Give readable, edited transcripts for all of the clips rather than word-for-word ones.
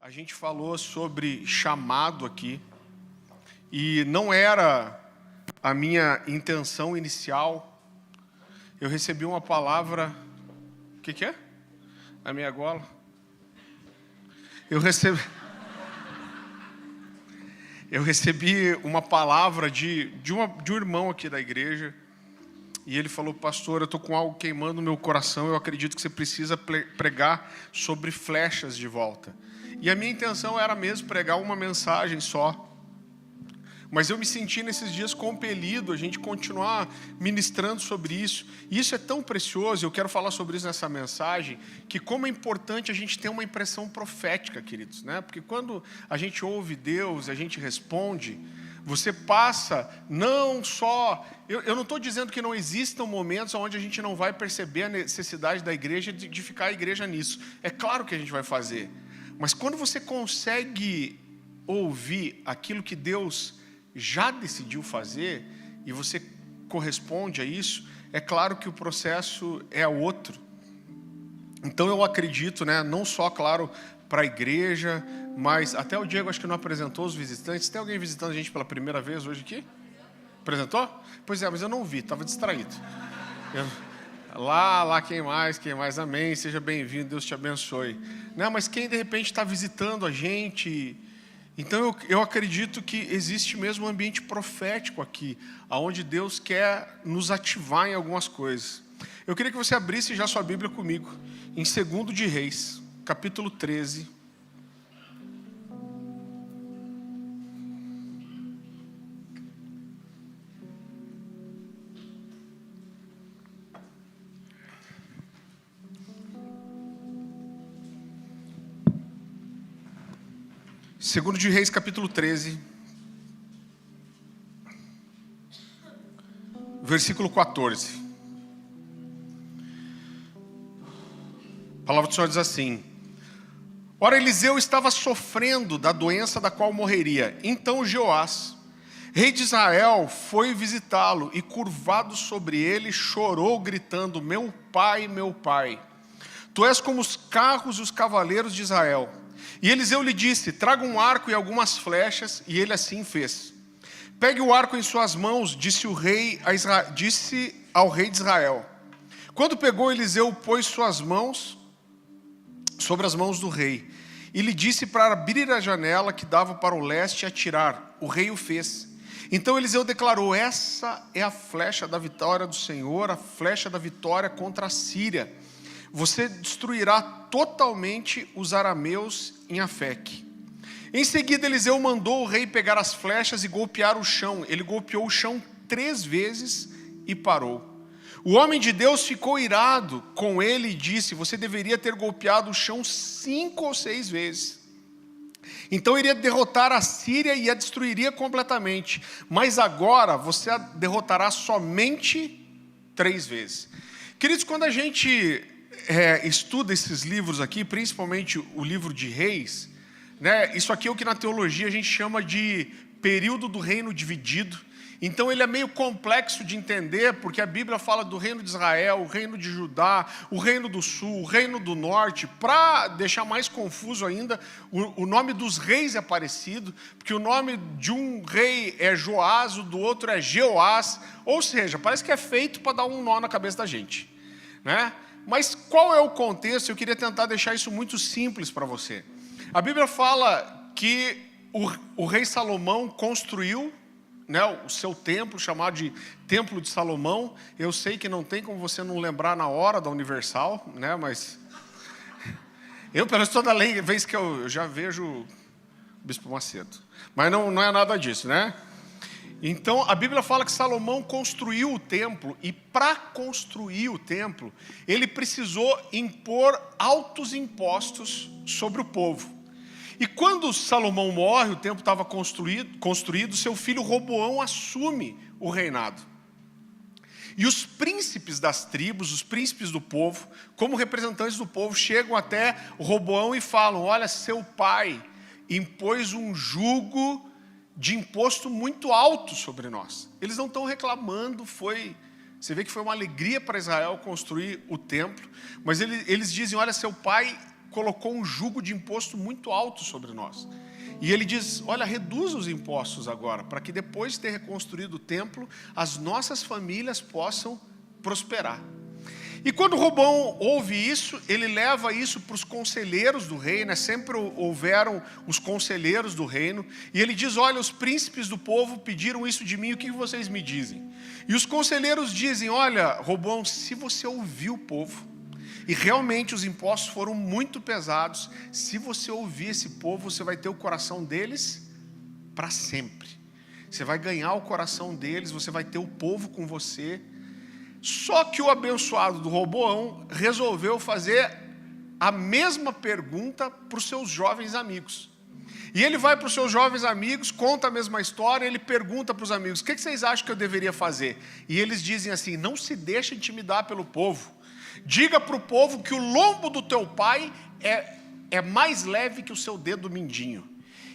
A gente falou sobre chamado aqui, e não era a minha intenção inicial. Eu recebi uma palavra... O que é? A minha gola? Eu recebi uma palavra de um irmão aqui da igreja, e ele falou: pastor, eu estou com algo queimando no meu coração, eu acredito que você precisa pregar sobre flechas de volta. E a minha intenção era mesmo pregar uma mensagem só, mas eu me senti nesses dias compelido a gente continuar ministrando sobre isso. E isso é tão precioso, eu quero falar sobre isso nessa mensagem, que como é importante a gente ter uma impressão profética, queridos, né? Porque quando a gente ouve Deus, a gente responde, você passa não só... Eu não estou dizendo que não existam momentos onde a gente não vai perceber a necessidade da igreja de ficar a igreja nisso. É claro que a gente vai fazer. Mas quando você consegue ouvir aquilo que Deus já decidiu fazer e você corresponde a isso, é claro que o processo é outro. Então eu acredito, né, não só, claro, para a igreja, mas até o Diego acho que não apresentou os visitantes. Tem alguém visitando a gente pela primeira vez hoje aqui? Apresentou? Pois é, mas eu não vi, estava distraído. Lá, quem mais, amém, seja bem-vindo, Deus te abençoe. Não, mas quem de repente está visitando a gente... Então eu acredito que existe mesmo um ambiente profético aqui, onde Deus quer nos ativar em algumas coisas. Eu queria que você abrisse já sua Bíblia comigo, em 2 de Reis, capítulo 13. Segundo de Reis, capítulo 13, versículo 14. A palavra do Senhor diz assim: ora, Eliseu estava sofrendo da doença da qual morreria. Então Jeoás, rei de Israel, foi visitá-lo e, curvado sobre ele, chorou, gritando: meu pai, tu és como os carros e os cavaleiros de Israel. E Eliseu lhe disse: traga um arco e algumas flechas, e ele assim fez. Pegue o arco em suas mãos, disse ao rei de Israel. Quando pegou, Eliseu pôs suas mãos sobre as mãos do rei, e lhe disse para abrir a janela que dava para o leste e atirar. O rei o fez. Então Eliseu declarou: essa é a flecha da vitória do Senhor, a flecha da vitória contra a Síria. Você destruirá totalmente os arameus em Afeque. Em seguida, Eliseu mandou o rei pegar as flechas e golpear o chão. Ele golpeou o chão 3 vezes e parou. O homem de Deus ficou irado com ele e disse: você deveria ter golpeado o chão 5 ou 6 vezes. Então iria derrotar a Síria e a destruiria completamente. Mas agora você a derrotará somente 3 vezes. Queridos, quando a gente... estuda esses livros aqui, principalmente o livro de Reis, né? Isso aqui é o que na teologia a gente chama de período do reino dividido. Então ele é meio complexo de entender, porque a Bíblia fala do reino de Israel, o reino de Judá, o reino do sul, o reino do norte. Para deixar mais confuso ainda, o nome dos reis é parecido, porque o nome de um rei é Joás, o do outro é Jeoás, ou seja, parece que é feito para dar um nó na cabeça da gente, né? Mas qual é o contexto? Eu queria tentar deixar isso muito simples para você. A Bíblia fala que o rei Salomão construiu, né, o seu templo, chamado de Templo de Salomão. Eu sei que não tem como você não lembrar na hora da Universal, né, mas... Eu, pelo menos, toda vez que eu já vejo o Bispo Macedo. Mas não é nada disso, né? Então, a Bíblia fala que Salomão construiu o templo, e para construir o templo, ele precisou impor altos impostos sobre o povo. E quando Salomão morre, o templo estava construído, seu filho Roboão assume o reinado. E os príncipes das tribos, os príncipes do povo, como representantes do povo, chegam até Roboão e falam: olha, seu pai impôs um jugo de imposto muito alto sobre nós. Eles não estão reclamando, você vê que foi uma alegria para Israel construir o templo, mas eles dizem: olha, seu pai colocou um jugo de imposto muito alto sobre nós. E ele diz, olha, reduza os impostos agora, para que depois de ter reconstruído o templo, as nossas famílias possam prosperar. E quando Roboão ouve isso, ele leva isso para os conselheiros do reino, sempre houveram os conselheiros do reino, e ele diz, olha, os príncipes do povo pediram isso de mim, o que vocês me dizem? E os conselheiros dizem, olha, Roboão, se você ouvir o povo, e realmente os impostos foram muito pesados, se você ouvir esse povo, você vai ter o coração deles para sempre. Você vai ganhar o coração deles, você vai ter o povo com você. Só que o abençoado do Roboão resolveu fazer a mesma pergunta para os seus jovens amigos. E ele vai para os seus jovens amigos, conta a mesma história, ele pergunta para os amigos, o que vocês acham que eu deveria fazer? E eles dizem assim, não se deixe intimidar pelo povo. Diga para o povo que o lombo do teu pai é mais leve que o seu dedo mindinho.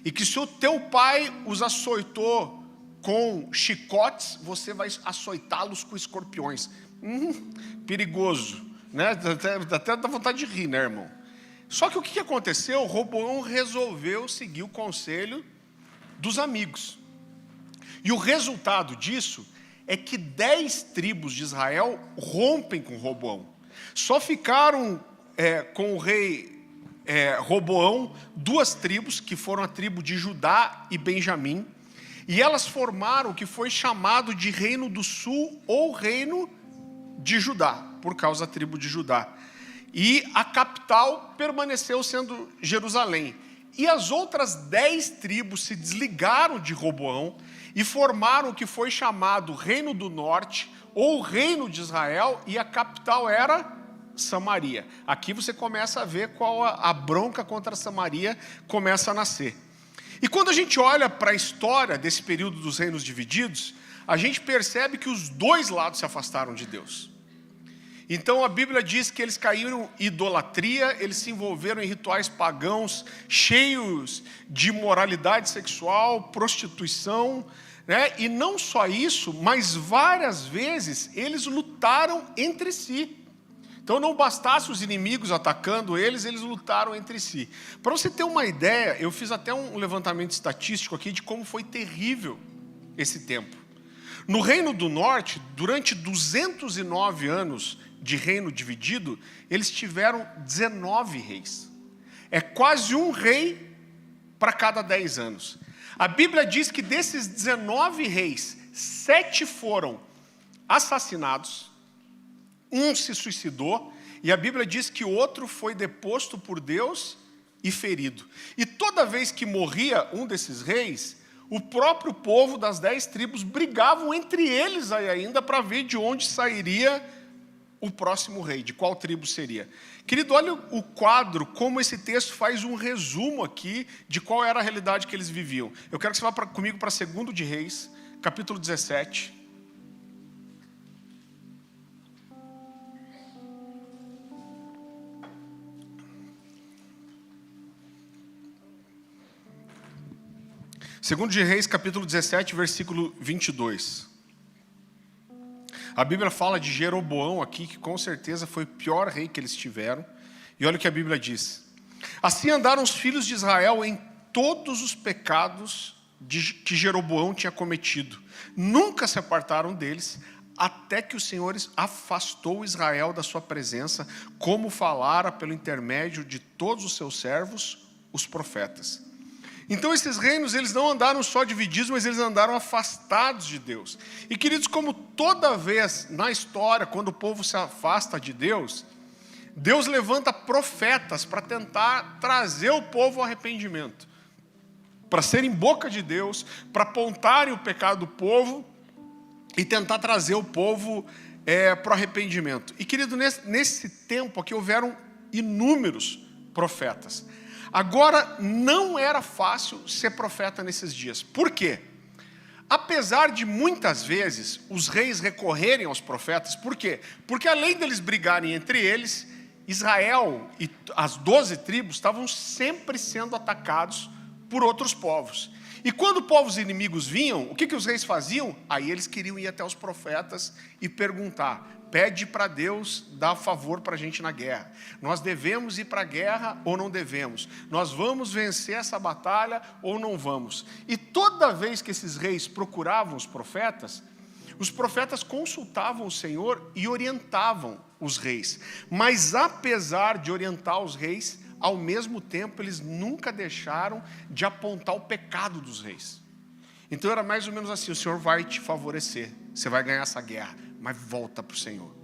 E que se o teu pai os açoitou com chicotes, você vai açoitá-los com escorpiões. Perigoso, né? Até dá vontade de rir, né, irmão? Só que o que aconteceu? Roboão resolveu seguir o conselho dos amigos. E o resultado disso é que 10 tribos de Israel rompem com Roboão. Só ficaram com o rei Roboão 2 tribos, que foram a tribo de Judá e Benjamim, e elas formaram o que foi chamado de Reino do Sul ou Reino de Judá, por causa da tribo de Judá. E a capital permaneceu sendo Jerusalém. E as outras 10 tribos se desligaram de Roboão e formaram o que foi chamado Reino do Norte ou Reino de Israel, e a capital era Samaria. Aqui você começa a ver qual a bronca contra Samaria começa a nascer. E quando a gente olha para a história desse período dos reinos divididos, a gente percebe que os dois lados se afastaram de Deus. Então a Bíblia diz que eles caíram em idolatria, eles se envolveram em rituais pagãos, cheios de moralidade sexual, prostituição, né? E não só isso, mas várias vezes eles lutaram entre si. Então não bastasse os inimigos atacando eles lutaram entre si. Para você ter uma ideia, eu fiz até um levantamento estatístico aqui de como foi terrível esse tempo. No Reino do Norte, durante 209 anos de reino dividido, eles tiveram 19 reis. É quase um rei para cada 10 anos. A Bíblia diz que desses 19 reis, 7 foram assassinados, um se suicidou, e a Bíblia diz que o outro foi deposto por Deus e ferido. E toda vez que morria um desses reis, o próprio povo das 10 tribos brigavam entre eles ainda para ver de onde sairia o próximo rei, de qual tribo seria. Querido, olha o quadro, como esse texto faz um resumo aqui de qual era a realidade que eles viviam. Eu quero que você vá comigo para 2 de Reis, capítulo 17. Segundo de Reis, capítulo 17, versículo 22. A Bíblia fala de Jeroboão aqui, que com certeza foi o pior rei que eles tiveram. E olha o que a Bíblia diz. Assim andaram os filhos de Israel em todos os pecados que Jeroboão tinha cometido. Nunca se apartaram deles, até que o Senhor afastou Israel da sua presença, como falara pelo intermédio de todos os seus servos, os profetas. Então esses reinos, eles não andaram só divididos, mas eles andaram afastados de Deus. E queridos, como toda vez na história, quando o povo se afasta de Deus, Deus levanta profetas para tentar trazer o povo ao arrependimento. Para serem boca de Deus, para apontarem o pecado do povo e tentar trazer o povo para o arrependimento. E querido, nesse tempo aqui houveram inúmeros profetas. Agora, não era fácil ser profeta nesses dias. Por quê? Apesar de muitas vezes os reis recorrerem aos profetas, por quê? Porque além deles brigarem entre eles, Israel e as 12 tribos estavam sempre sendo atacados por outros povos. E quando povos inimigos vinham, o que os reis faziam? Aí eles queriam ir até os profetas e perguntar: pede para Deus dar favor para a gente na guerra. Nós devemos ir para a guerra ou não devemos? Nós vamos vencer essa batalha ou não vamos? E toda vez que esses reis procuravam os profetas consultavam o Senhor e orientavam os reis. Mas apesar de orientar os reis, ao mesmo tempo eles nunca deixaram de apontar o pecado dos reis. Então era mais ou menos assim: o Senhor vai te favorecer, você vai ganhar essa guerra, mas volta para o Senhor.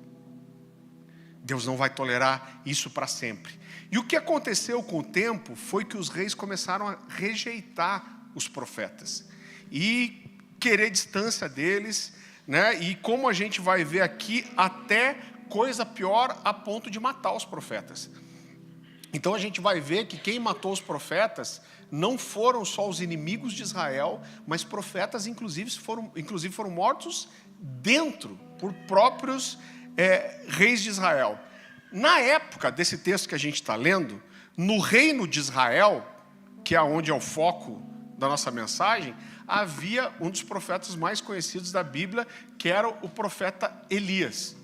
Deus não vai tolerar isso para sempre. E o que aconteceu com o tempo foi que os reis começaram a rejeitar os profetas e querer distância deles, né? E como a gente vai ver aqui, até coisa pior, a ponto de matar os profetas. Então a gente vai ver que quem matou os profetas não foram só os inimigos de Israel, mas profetas inclusive foram mortos por próprios reis de Israel. Na época desse texto que a gente está lendo, no reino de Israel, que é onde é o foco da nossa mensagem, havia um dos profetas mais conhecidos da Bíblia, que era o profeta Elias.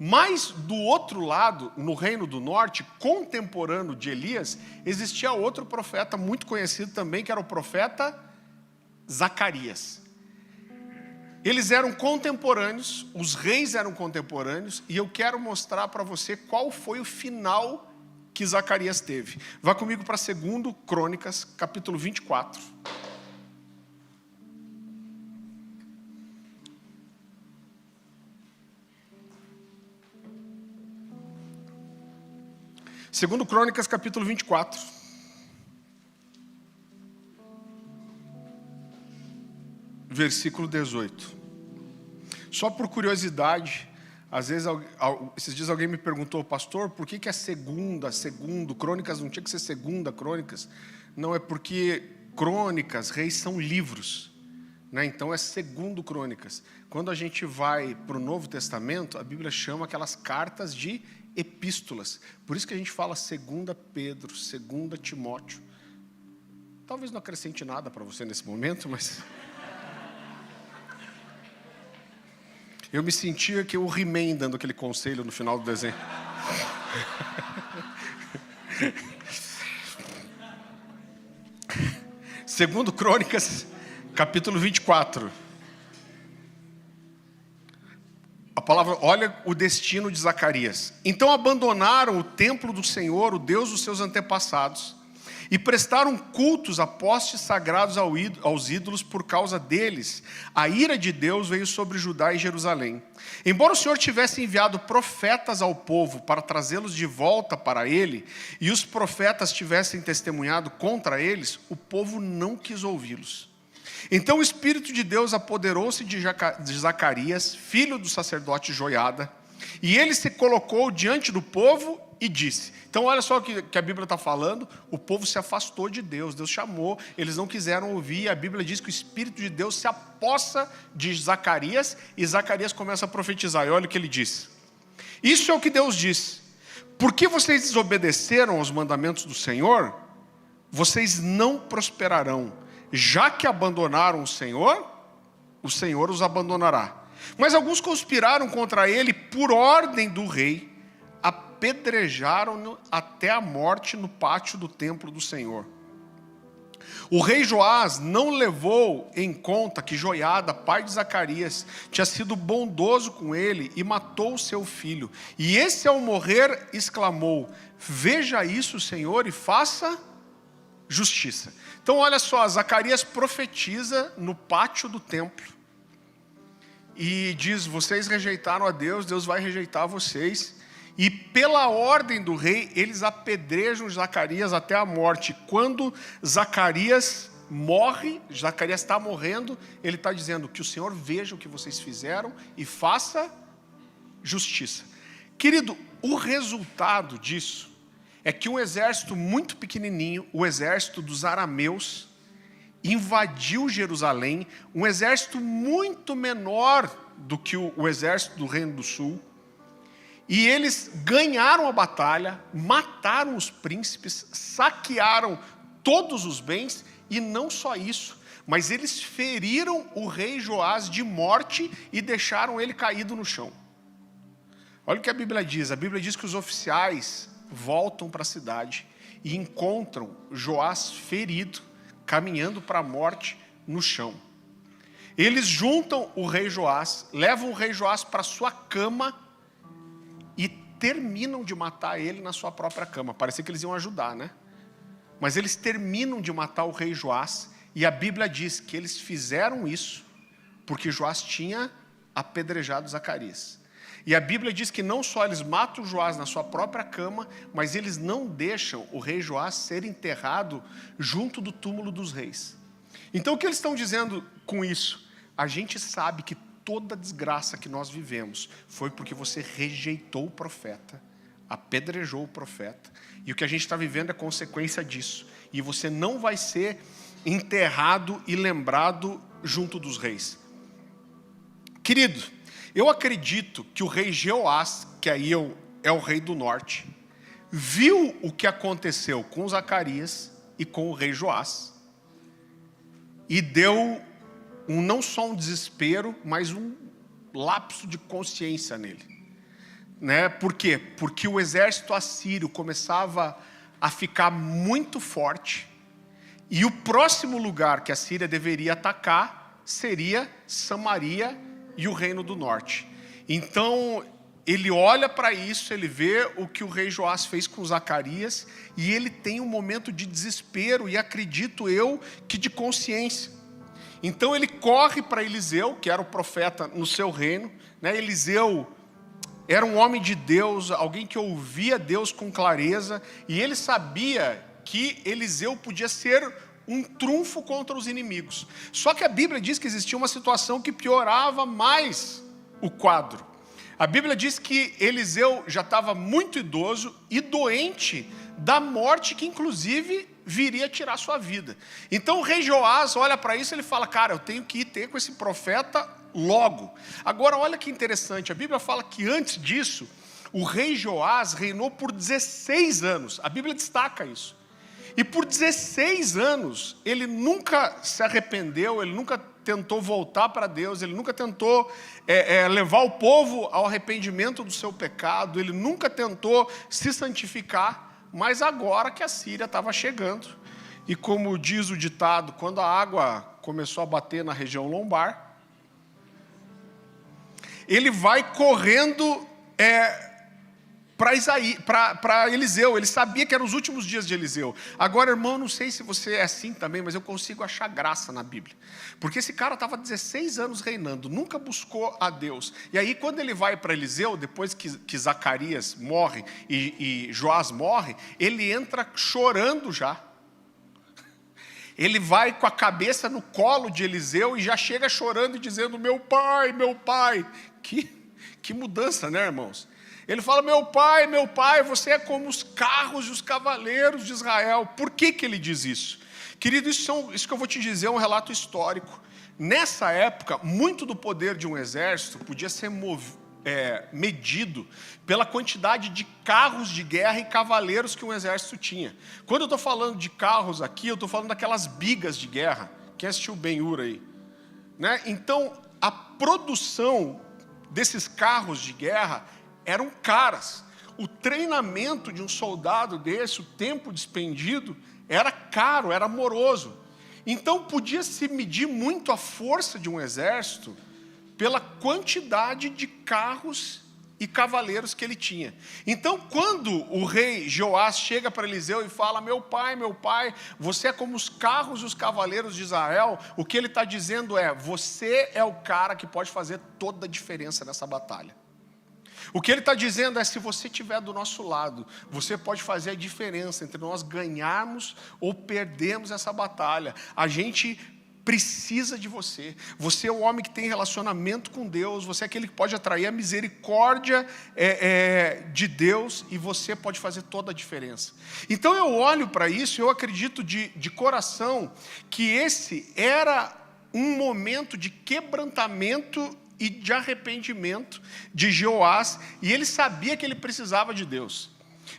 Mas do outro lado, no reino do norte, contemporâneo de Elias, existia outro profeta muito conhecido também, que era o profeta Zacarias. Eles eram contemporâneos, os reis eram contemporâneos, e eu quero mostrar para você qual foi o final que Zacarias teve. Vá comigo para 2 Crônicas, capítulo 24. Segundo Crônicas, capítulo 24. Versículo 18. Só por curiosidade, às vezes, esses dias alguém me perguntou: pastor, por que é segundo, Crônicas não tinha que ser segunda Crônicas? Não, é porque Crônicas, reis são livros, né? Então é 2 Crônicas. Quando a gente vai para o Novo Testamento, a Bíblia chama aquelas cartas de epístolas. Por isso que a gente fala 2 Pedro, 2 Timóteo. Talvez não acrescente nada para você nesse momento, mas eu me sentia que o He-Man dando aquele conselho no final do desenho. Segundo Crônicas, capítulo 24. A palavra, olha o destino de Zacarias. Então abandonaram o templo do Senhor, o Deus dos seus antepassados, e prestaram cultos a postes sagrados aos ídolos. Por causa deles, a ira de Deus veio sobre Judá e Jerusalém. Embora o Senhor tivesse enviado profetas ao povo para trazê-los de volta para ele, e os profetas tivessem testemunhado contra eles, o povo não quis ouvi-los. Então o Espírito de Deus apoderou-se de Zacarias, filho do sacerdote Joiada, e ele se colocou diante do povo e disse. Então olha só o que a Bíblia está falando: o povo se afastou de Deus, Deus chamou, eles não quiseram ouvir, e a Bíblia diz que o Espírito de Deus se apossa de Zacarias, e Zacarias começa a profetizar, e olha o que ele diz: isso é o que Deus diz: porque vocês desobedeceram aos mandamentos do Senhor, vocês não prosperarão. Já que abandonaram o Senhor os abandonará. Mas alguns conspiraram contra ele, por ordem do rei, apedrejaram-no até a morte no pátio do templo do Senhor. O rei Joás não levou em conta que Joiada, pai de Zacarias, tinha sido bondoso com ele e matou o seu filho. E esse, ao morrer, exclamou: veja isso, Senhor, e faça justiça. Então olha só, Zacarias profetiza no pátio do templo e diz: vocês rejeitaram a Deus, Deus vai rejeitar vocês. E pela ordem do rei, eles apedrejam Zacarias até a morte. Quando Zacarias morre, Zacarias está morrendo, ele está dizendo: que o Senhor veja o que vocês fizeram e faça justiça. Querido, o resultado disso é que um exército muito pequenininho, o exército dos arameus, invadiu Jerusalém, um exército muito menor do que o exército do Reino do Sul, e eles ganharam a batalha, mataram os príncipes, saquearam todos os bens E não só isso, mas eles feriram o rei Joás de morte e deixaram ele caído no chão. Olha o que a Bíblia diz que os oficiais voltam para a cidade e encontram Joás ferido, caminhando para a morte no chão. Eles juntam o rei Joás, levam o rei Joás para sua cama e terminam de matar ele na sua própria cama. Parecia que eles iam ajudar, né? Mas eles terminam de matar o rei Joás, e a Bíblia diz que eles fizeram isso porque Joás tinha apedrejado Zacarias. E a Bíblia diz que não só eles matam Joás na sua própria cama, mas eles não deixam o rei Joás ser enterrado junto do túmulo dos reis. Então o que eles estão dizendo com isso? A gente sabe que toda desgraça que nós vivemos foi porque você rejeitou o profeta, apedrejou o profeta, e o que a gente está vivendo é consequência disso. E você não vai ser enterrado e lembrado junto dos reis. Querido, eu acredito que o rei Jeoás, que aí é o rei do norte, viu o que aconteceu com Zacarias e com o rei Joás, e deu não só um desespero, mas um lapso de consciência nele. Né? Por quê? Porque o exército assírio começava a ficar muito forte, e o próximo lugar que a Síria deveria atacar seria Samaria e o reino do norte. Então ele olha para isso, ele vê o que o rei Joás fez com Zacarias, e ele tem um momento de desespero, e acredito eu que de consciência. Então ele corre para Eliseu, que era o profeta no seu reino, né? Eliseu era um homem de Deus, alguém que ouvia Deus com clareza, e ele sabia que Eliseu podia ser um trunfo contra os inimigos. Só que a Bíblia diz que existia uma situação que piorava mais o quadro. A Bíblia diz que Eliseu já estava muito idoso e doente da morte que inclusive viria tirar sua vida. Então o rei Joás olha para isso e ele fala, cara, eu tenho que ir ter com esse profeta logo. Agora olha que interessante, a Bíblia fala que antes disso, o rei Joás reinou por 16 anos. A Bíblia destaca isso. E por 16 anos, ele nunca se arrependeu, ele nunca tentou voltar para Deus, ele nunca tentou levar o povo ao arrependimento do seu pecado, ele nunca tentou se santificar, mas agora que a Síria estava chegando, e como diz o ditado, quando a água começou a bater na região lombar, ele vai correndo para Eliseu. Ele sabia que eram os últimos dias de Eliseu. Agora, irmão, não sei se você é assim também, mas eu consigo achar graça na Bíblia. Porque esse cara estava 16 anos reinando, nunca buscou a Deus. E aí, quando ele vai para Eliseu, depois que Zacarias morre e Joás morre, ele entra chorando já. Ele vai com a cabeça no colo de Eliseu e já chega chorando e dizendo, meu pai, meu pai. Que mudança, né, irmãos? Ele fala, meu pai, você é como os carros e os cavaleiros de Israel. Por que ele diz isso? Querido, isso que eu vou te dizer é um relato histórico. Nessa época, muito do poder de um exército podia ser medido pela quantidade de carros de guerra e cavaleiros que um exército tinha. Quando eu estou falando de carros aqui, eu estou falando daquelas bigas de guerra. Quem assistiu Ben-Hur aí? Né? Então, a produção desses carros de guerra eram caras. O treinamento de um soldado desse, o tempo despendido, era caro, era moroso. Então podia se medir muito a força de um exército pela quantidade de carros e cavaleiros que ele tinha. Então quando o rei Joás chega para Eliseu e fala, meu pai, você é como os carros e os cavaleiros de Israel, o que ele está dizendo é, você é o cara que pode fazer toda a diferença nessa batalha. O que ele está dizendo é, se você estiver do nosso lado, você pode fazer a diferença entre nós ganharmos ou perdermos essa batalha. A gente precisa de você. Você é o homem que tem relacionamento com Deus, você é aquele que pode atrair a misericórdia de Deus, e você pode fazer toda a diferença. Então eu olho para isso e eu acredito de coração que esse era um momento de quebrantamento e de arrependimento de Joás, e ele sabia que ele precisava de Deus.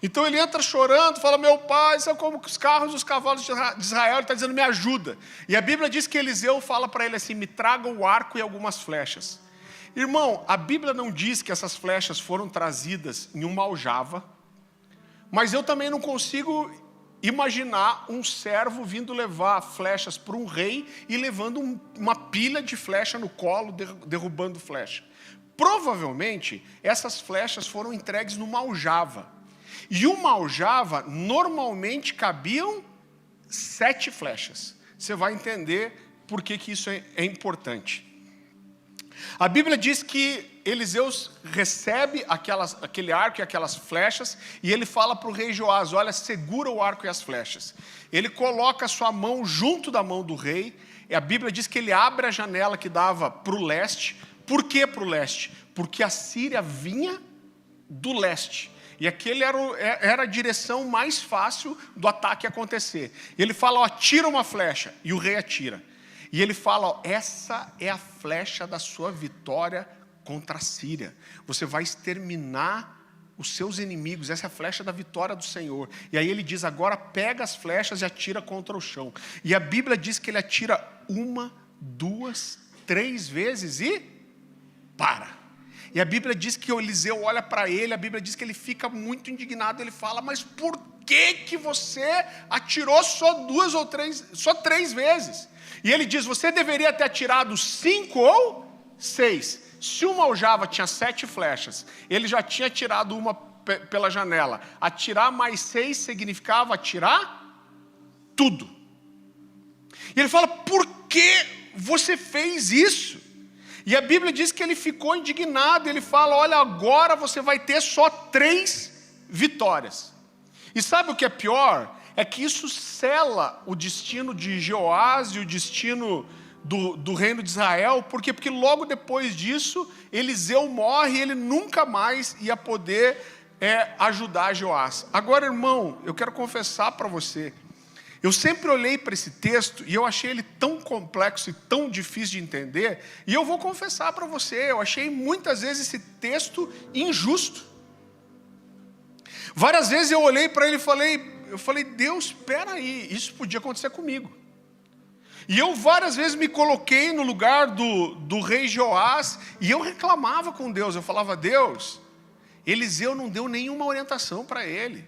Então ele entra chorando, fala, meu pai, são como os carros e os cavalos de Israel. Ele está dizendo, me ajuda. E a Bíblia diz que Eliseu fala para ele assim, me traga o arco e algumas flechas. Irmão, a Bíblia não diz que essas flechas foram trazidas em uma aljava, mas eu também não consigo imaginar um servo vindo levar flechas para um rei e levando uma pilha de flecha no colo, derrubando flecha. Provavelmente, essas flechas foram entregues numa aljava. E uma aljava, normalmente, cabiam 7 flechas. Você vai entender por que isso é importante. A Bíblia diz que Eliseu recebe aquele arco e aquelas flechas, e ele fala para o rei Joás, olha, segura o arco e as flechas. Ele coloca a sua mão junto da mão do rei, e a Bíblia diz que ele abre a janela que dava para o leste. Por que para o leste? Porque a Síria vinha do leste. E aquele era a direção mais fácil do ataque acontecer. E ele fala, ó, atira uma flecha, e o rei atira. E ele fala, ó, essa é a flecha da sua vitória contra a Síria. Você vai exterminar os seus inimigos, essa é a flecha da vitória do Senhor. E aí ele diz, agora pega as flechas e atira contra o chão. E a Bíblia diz que ele atira 1, 2, 3 vezes e para. E a Bíblia diz que o Eliseu olha para ele, a Bíblia diz que ele fica muito indignado, ele fala, mas por que você atirou só 3 vezes? E ele diz, você deveria ter atirado 5 ou 6. Se uma aljava tinha 7 flechas, ele já tinha atirado uma pela janela. Atirar mais 6 significava atirar tudo. E ele fala, por que você fez isso? E a Bíblia diz que ele ficou indignado, ele fala, olha, agora você vai ter só 3 vitórias. E sabe o que é pior? É que isso sela o destino de Jeoás e o destino do reino de Israel. Por quê? Porque logo depois disso, Eliseu morre e ele nunca mais ia poder ajudar Jeoás. Agora, irmão, eu quero confessar para você, eu sempre olhei para esse texto e eu achei ele tão complexo e tão difícil de entender, e eu vou confessar para você, eu achei muitas vezes esse texto injusto. Várias vezes eu olhei para ele e falei, Deus, espera aí, isso podia acontecer comigo. E eu várias vezes me coloquei no lugar do rei Joás, e eu reclamava com Deus, eu falava, Deus, Eliseu não deu nenhuma orientação para ele.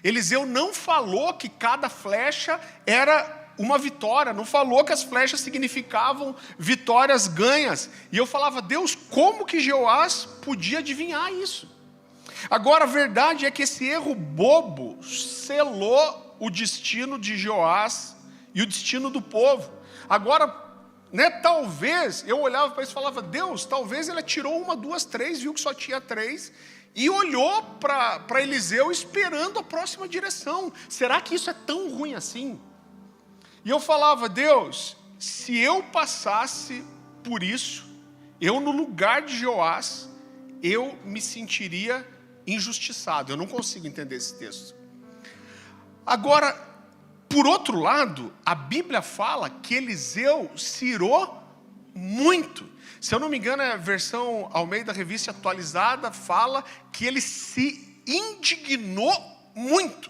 Eliseu não falou que cada flecha era uma vitória, não falou que as flechas significavam vitórias ganhas. E eu falava, Deus, como que Jeoás podia adivinhar isso? Agora, a verdade é que esse erro bobo selou o destino de Jeoás e o destino do povo. Agora, talvez, eu olhava para isso e falava, Deus, talvez ele atirou 1, 2, 3, viu que só tinha 3, e olhou para Eliseu esperando a próxima direção. Será que isso é tão ruim assim? E eu falava, Deus, se eu passasse por isso, eu no lugar de Joás, eu me sentiria injustiçado. Eu não consigo entender esse texto. Agora, por outro lado, a Bíblia fala que Eliseu se irou muito. Se eu não me engano, a versão Almeida Revista Atualizada fala que ele se indignou muito.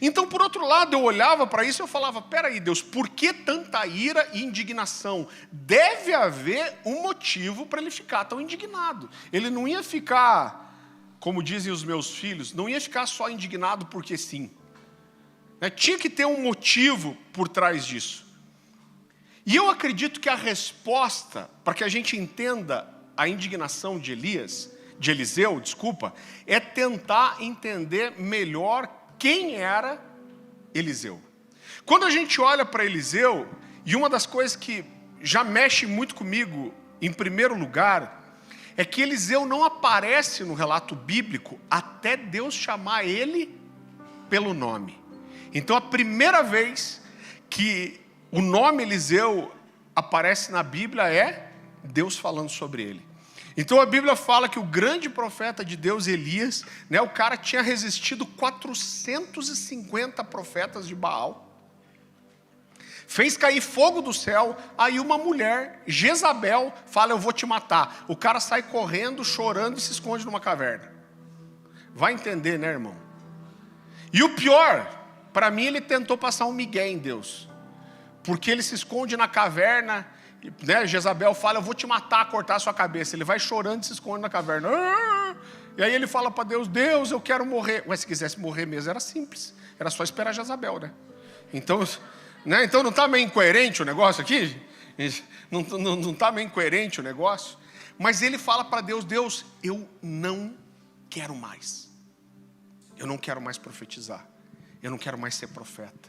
Então, por outro lado, eu olhava para isso e eu falava, peraí, Deus, por que tanta ira e indignação? Deve haver um motivo para ele ficar tão indignado. Ele não ia ficar, como dizem os meus filhos, não ia ficar só indignado porque sim. Tinha que ter um motivo por trás disso. E eu acredito que a resposta, para que a gente entenda a indignação de Eliseu, é tentar entender melhor quem era Eliseu. Quando a gente olha para Eliseu, e uma das coisas que já mexe muito comigo, em primeiro lugar, é que Eliseu não aparece no relato bíblico até Deus chamar ele pelo nome. Então, a primeira vez que o nome Eliseu aparece na Bíblia é Deus falando sobre ele. Então a Bíblia fala que o grande profeta de Deus, Elias, o cara tinha resistido 450 profetas de Baal. Fez cair fogo do céu, aí uma mulher, Jezabel, fala, eu vou te matar. O cara sai correndo, chorando e se esconde numa caverna. Vai entender, né, irmão? E o pior, para mim ele tentou passar um migué em Deus. Porque ele se esconde na caverna, né? Jezabel fala, eu vou te matar, cortar a sua cabeça. Ele vai chorando e se esconde na caverna. E aí ele fala para Deus, Deus, eu quero morrer. Mas se quisesse morrer mesmo, era simples. Era só esperar Jezabel, né? Então não está meio incoerente o negócio aqui? Não está meio incoerente o negócio? Mas ele fala para Deus, Deus, eu não quero mais. Eu não quero mais profetizar. Eu não quero mais ser profeta.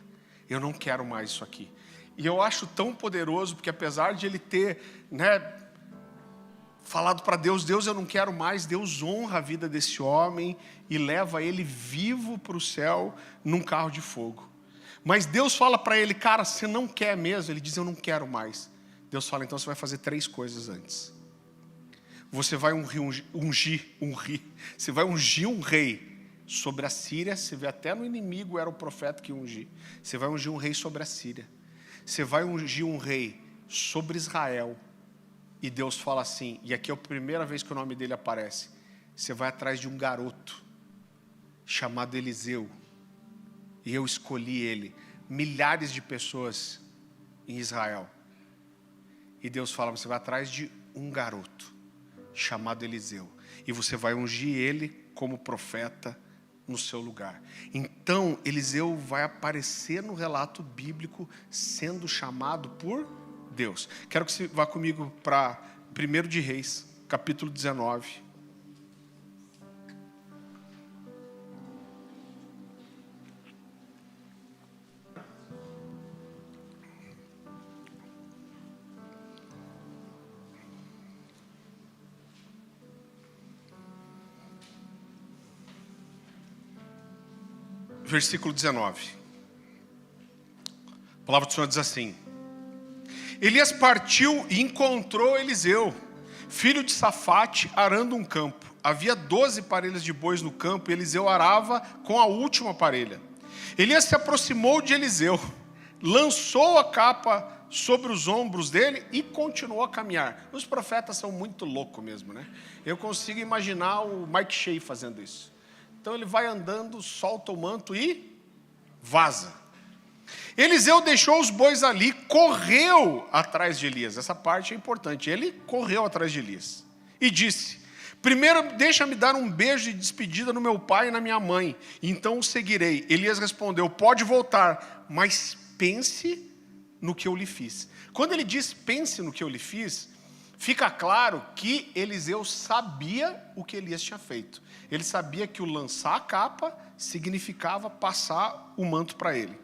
Eu não quero mais isso aqui. E eu acho tão poderoso, porque apesar de ele ter, falado para Deus, Deus, eu não quero mais, Deus honra a vida desse homem e leva ele vivo para o céu num carro de fogo. Mas Deus fala para ele, cara, você não quer mesmo? Ele diz, eu não quero mais. Deus fala, então você vai fazer 3 coisas antes. Você vai você vai ungir um rei sobre a Síria. Você vê até no inimigo era o profeta que ungir. Você vai ungir um rei sobre a Síria. Você vai ungir um rei sobre Israel. E Deus fala assim, e aqui é a primeira vez que o nome dele aparece. Você vai atrás de um garoto chamado Eliseu. E eu escolhi ele. Milhares de pessoas em Israel. E Deus fala, você vai atrás de um garoto chamado Eliseu. E você vai ungir ele como profeta no seu lugar. Então, Eliseu vai aparecer no relato bíblico sendo chamado por Deus. Quero que você vá comigo para 1 de Reis, capítulo 19. Versículo 19. A palavra do Senhor diz assim: Elias partiu e encontrou Eliseu, filho de Safate, arando um campo. Havia 12 parelhas de bois no campo, e Eliseu arava com a última parelha. Elias se aproximou de Eliseu, lançou a capa sobre os ombros dele e continuou a caminhar. Os profetas são muito loucos mesmo, né? Eu consigo imaginar o Mike Shea fazendo isso. Então ele vai andando, solta o manto e vaza. Eliseu deixou os bois ali, correu atrás de Elias. Essa parte é importante. Ele correu atrás de Elias e disse: primeiro deixa-me dar um beijo de despedida no meu pai e na minha mãe, então o seguirei. Elias respondeu: pode voltar, mas pense no que eu lhe fiz. Quando ele diz pense no que eu lhe fiz, fica claro que Eliseu sabia o que Elias tinha feito. Ele sabia que o lançar a capa significava passar o manto para ele.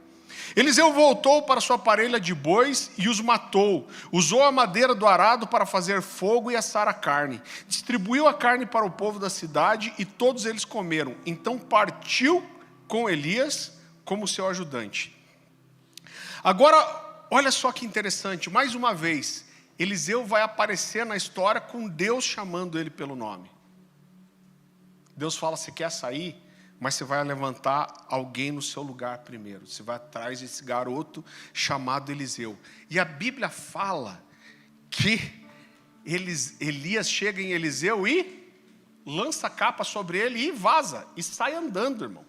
Eliseu voltou para sua parelha de bois e os matou. Usou a madeira do arado para fazer fogo e assar a carne. Distribuiu a carne para o povo da cidade e todos eles comeram. Então partiu com Elias como seu ajudante. Agora, olha só que interessante. Mais uma vez, Eliseu vai aparecer na história com Deus chamando ele pelo nome. Deus fala, você quer sair? Mas você vai levantar alguém no seu lugar primeiro. Você vai atrás desse garoto chamado Eliseu. E a Bíblia fala que Elias chega em Eliseu e lança a capa sobre ele e vaza. E sai andando, irmão.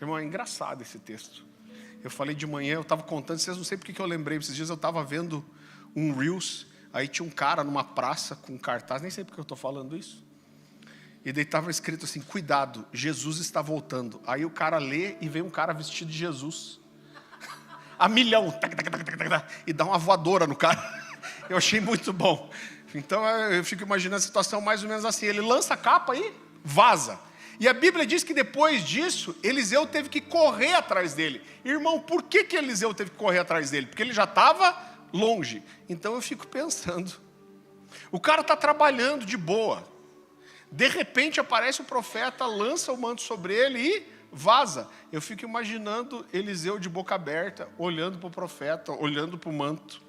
Irmão, é engraçado esse texto. Eu falei de manhã, eu estava contando, vocês não sei porque que eu lembrei. Esses dias eu estava vendo um Reels, aí tinha um cara numa praça com um cartaz, nem sei porque eu estou falando isso. E daí estava escrito assim, cuidado, Jesus está voltando. Aí o cara lê e vem um cara vestido de Jesus. A milhão. E dá uma voadora no cara. Eu achei muito bom. Então eu fico imaginando a situação mais ou menos assim. Ele lança a capa e vaza. E a Bíblia diz que depois disso, Eliseu teve que correr atrás dele. Irmão, por que Eliseu teve que correr atrás dele? Porque ele já estava longe. Então eu fico pensando. O cara está trabalhando de boa. De repente aparece o profeta, lança o manto sobre ele e vaza. Eu fico imaginando Eliseu de boca aberta, olhando para o profeta, olhando para o manto,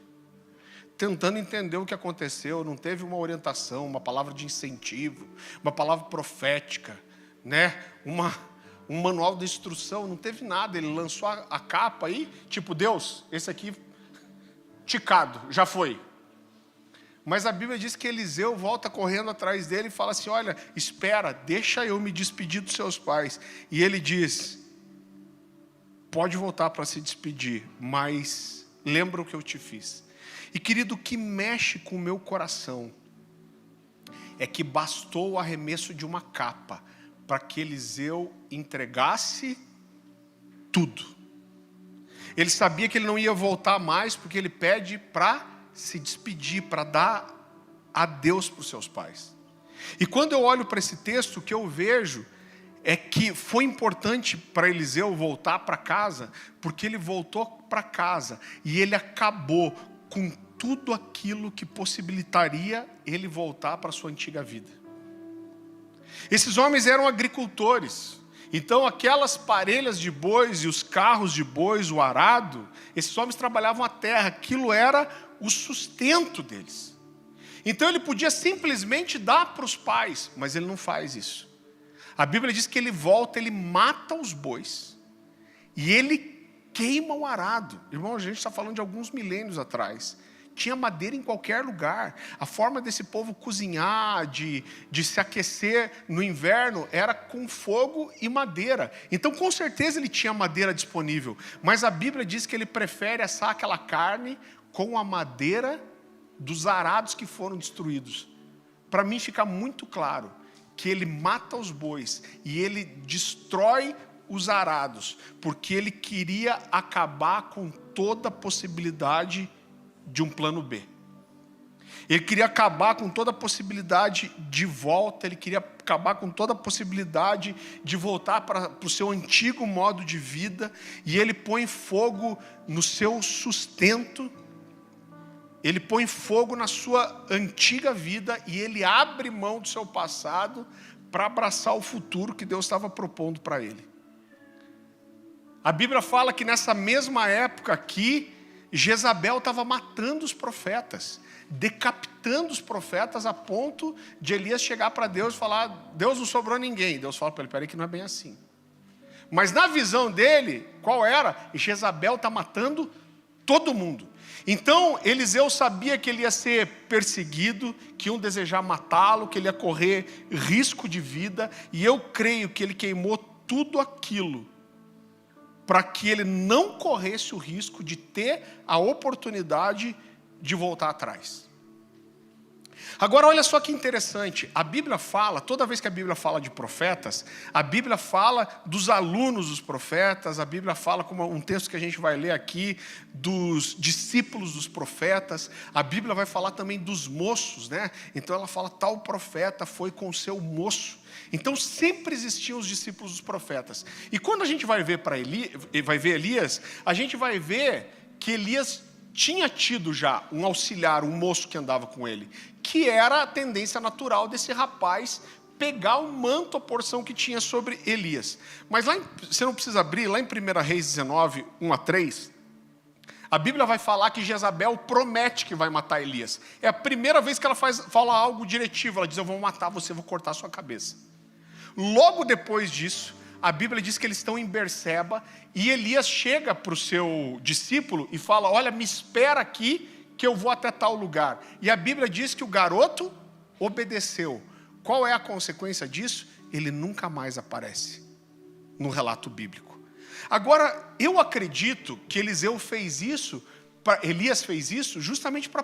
tentando entender o que aconteceu. Não teve uma orientação, uma palavra de incentivo, uma palavra profética, né? Um manual de instrução, não teve nada. Ele lançou a capa e, tipo, Deus, esse aqui, ticado, já foi. Mas a Bíblia diz que Eliseu volta correndo atrás dele e fala assim, olha, espera, deixa eu me despedir dos seus pais. E ele diz, pode voltar para se despedir, mas lembra o que eu te fiz. E querido, o que mexe com o meu coração é que bastou o arremesso de uma capa para que Eliseu entregasse tudo. Ele sabia que ele não ia voltar mais, porque ele pede para se despedir, para dar adeus para os seus pais. E quando eu olho para esse texto, o que eu vejo é que foi importante para Eliseu voltar para casa, porque ele voltou para casa e ele acabou com tudo aquilo que possibilitaria ele voltar para a sua antiga vida. Esses homens eram agricultores, então aquelas parelhas de bois e os carros de bois, o arado, esses homens trabalhavam a terra, aquilo era o sustento deles. Então ele podia simplesmente dar para os pais, mas ele não faz isso. A Bíblia diz que ele volta, ele mata os bois e ele queima o arado. Irmão, a gente está falando de alguns milênios atrás. Tinha madeira em qualquer lugar. A forma desse povo cozinhar, de se aquecer no inverno, era com fogo e madeira. Então, com certeza, ele tinha madeira disponível. Mas a Bíblia diz que ele prefere assar aquela carne com a madeira dos arados que foram destruídos. Para mim fica muito claro que ele mata os bois e ele destrói os arados, porque ele queria acabar com toda a possibilidade de um plano B. Ele queria acabar com toda a possibilidade de volta, ele queria acabar com toda a possibilidade de voltar para o seu antigo modo de vida, e ele põe fogo no seu sustento, ele põe fogo na sua antiga vida, e ele abre mão do seu passado para abraçar o futuro que Deus estava propondo para ele. A Bíblia fala que nessa mesma época aqui, Jezabel estava matando os profetas, decapitando os profetas, a ponto de Elias chegar para Deus e falar: Deus, não sobrou ninguém. Deus fala para ele: peraí que não é bem assim. Mas na visão dele, qual era? Jezabel está matando todo mundo. Então Eliseu sabia que ele ia ser perseguido, que iam desejar matá-lo, que ele ia correr risco de vida, e eu creio que ele queimou tudo aquilo para que ele não corresse o risco de ter a oportunidade de voltar atrás. Agora olha só que interessante, a Bíblia fala, toda vez que a Bíblia fala de profetas, a Bíblia fala dos alunos dos profetas, a Bíblia fala, como um texto que a gente vai ler aqui, dos discípulos dos profetas, a Bíblia vai falar também dos moços, né? Então ela fala: tal profeta foi com o seu moço. Então sempre existiam os discípulos dos profetas. E quando a gente vai ver Elias, a gente vai ver que Elias tinha tido já um auxiliar, um moço que andava com ele, que era a tendência natural desse rapaz pegar o manto, a porção que tinha sobre Elias. Mas lá, você não precisa abrir, lá em 1 Reis 19, 1-3, a Bíblia vai falar que Jezabel promete que vai matar Elias. É a primeira vez que ela fala algo diretivo. Ela diz: eu vou matar você, vou cortar a sua cabeça. Logo depois disso, a Bíblia diz que eles estão em Berseba, e Elias chega para o seu discípulo e fala: olha, me espera aqui que eu vou até tal lugar. E a Bíblia diz que o garoto obedeceu. Qual é a consequência disso? Ele nunca mais aparece no relato bíblico. Agora, eu acredito que Elias fez isso justamente para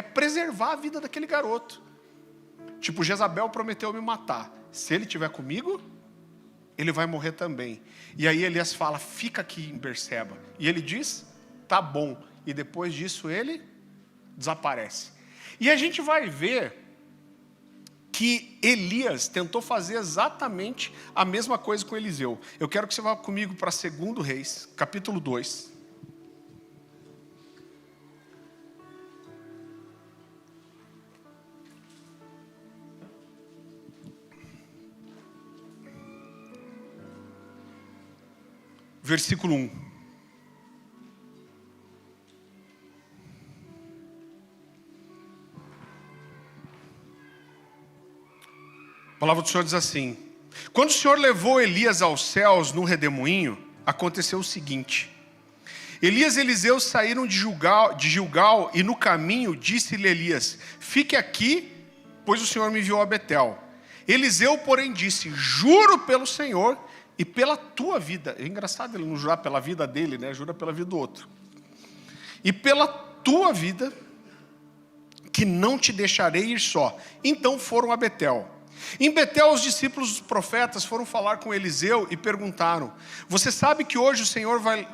preservar a vida daquele garoto. Tipo, Jezabel prometeu me matar. Se ele estiver comigo, ele vai morrer também. E aí Elias fala: fica aqui em Berseba. E ele diz: tá bom. E depois disso ele desaparece. E a gente vai ver que Elias tentou fazer exatamente a mesma coisa com Eliseu. Eu quero que você vá comigo para 2 Reis, capítulo 2. Versículo 1. A palavra do Senhor diz assim: quando o Senhor levou Elias aos céus num redemoinho, aconteceu o seguinte: Elias e Eliseu saíram de Gilgal, e no caminho disse-lhe Elias: fique aqui, pois o Senhor me enviou a Betel. Eliseu, porém, disse: juro pelo Senhor e pela tua vida. É engraçado ele não jurar pela vida dele, né? Jura pela vida do outro. E pela tua vida, que não te deixarei ir só. Então foram a Betel. Em Betel, os discípulos dos profetas foram falar com Eliseu e perguntaram: você sabe que hoje o Senhor vai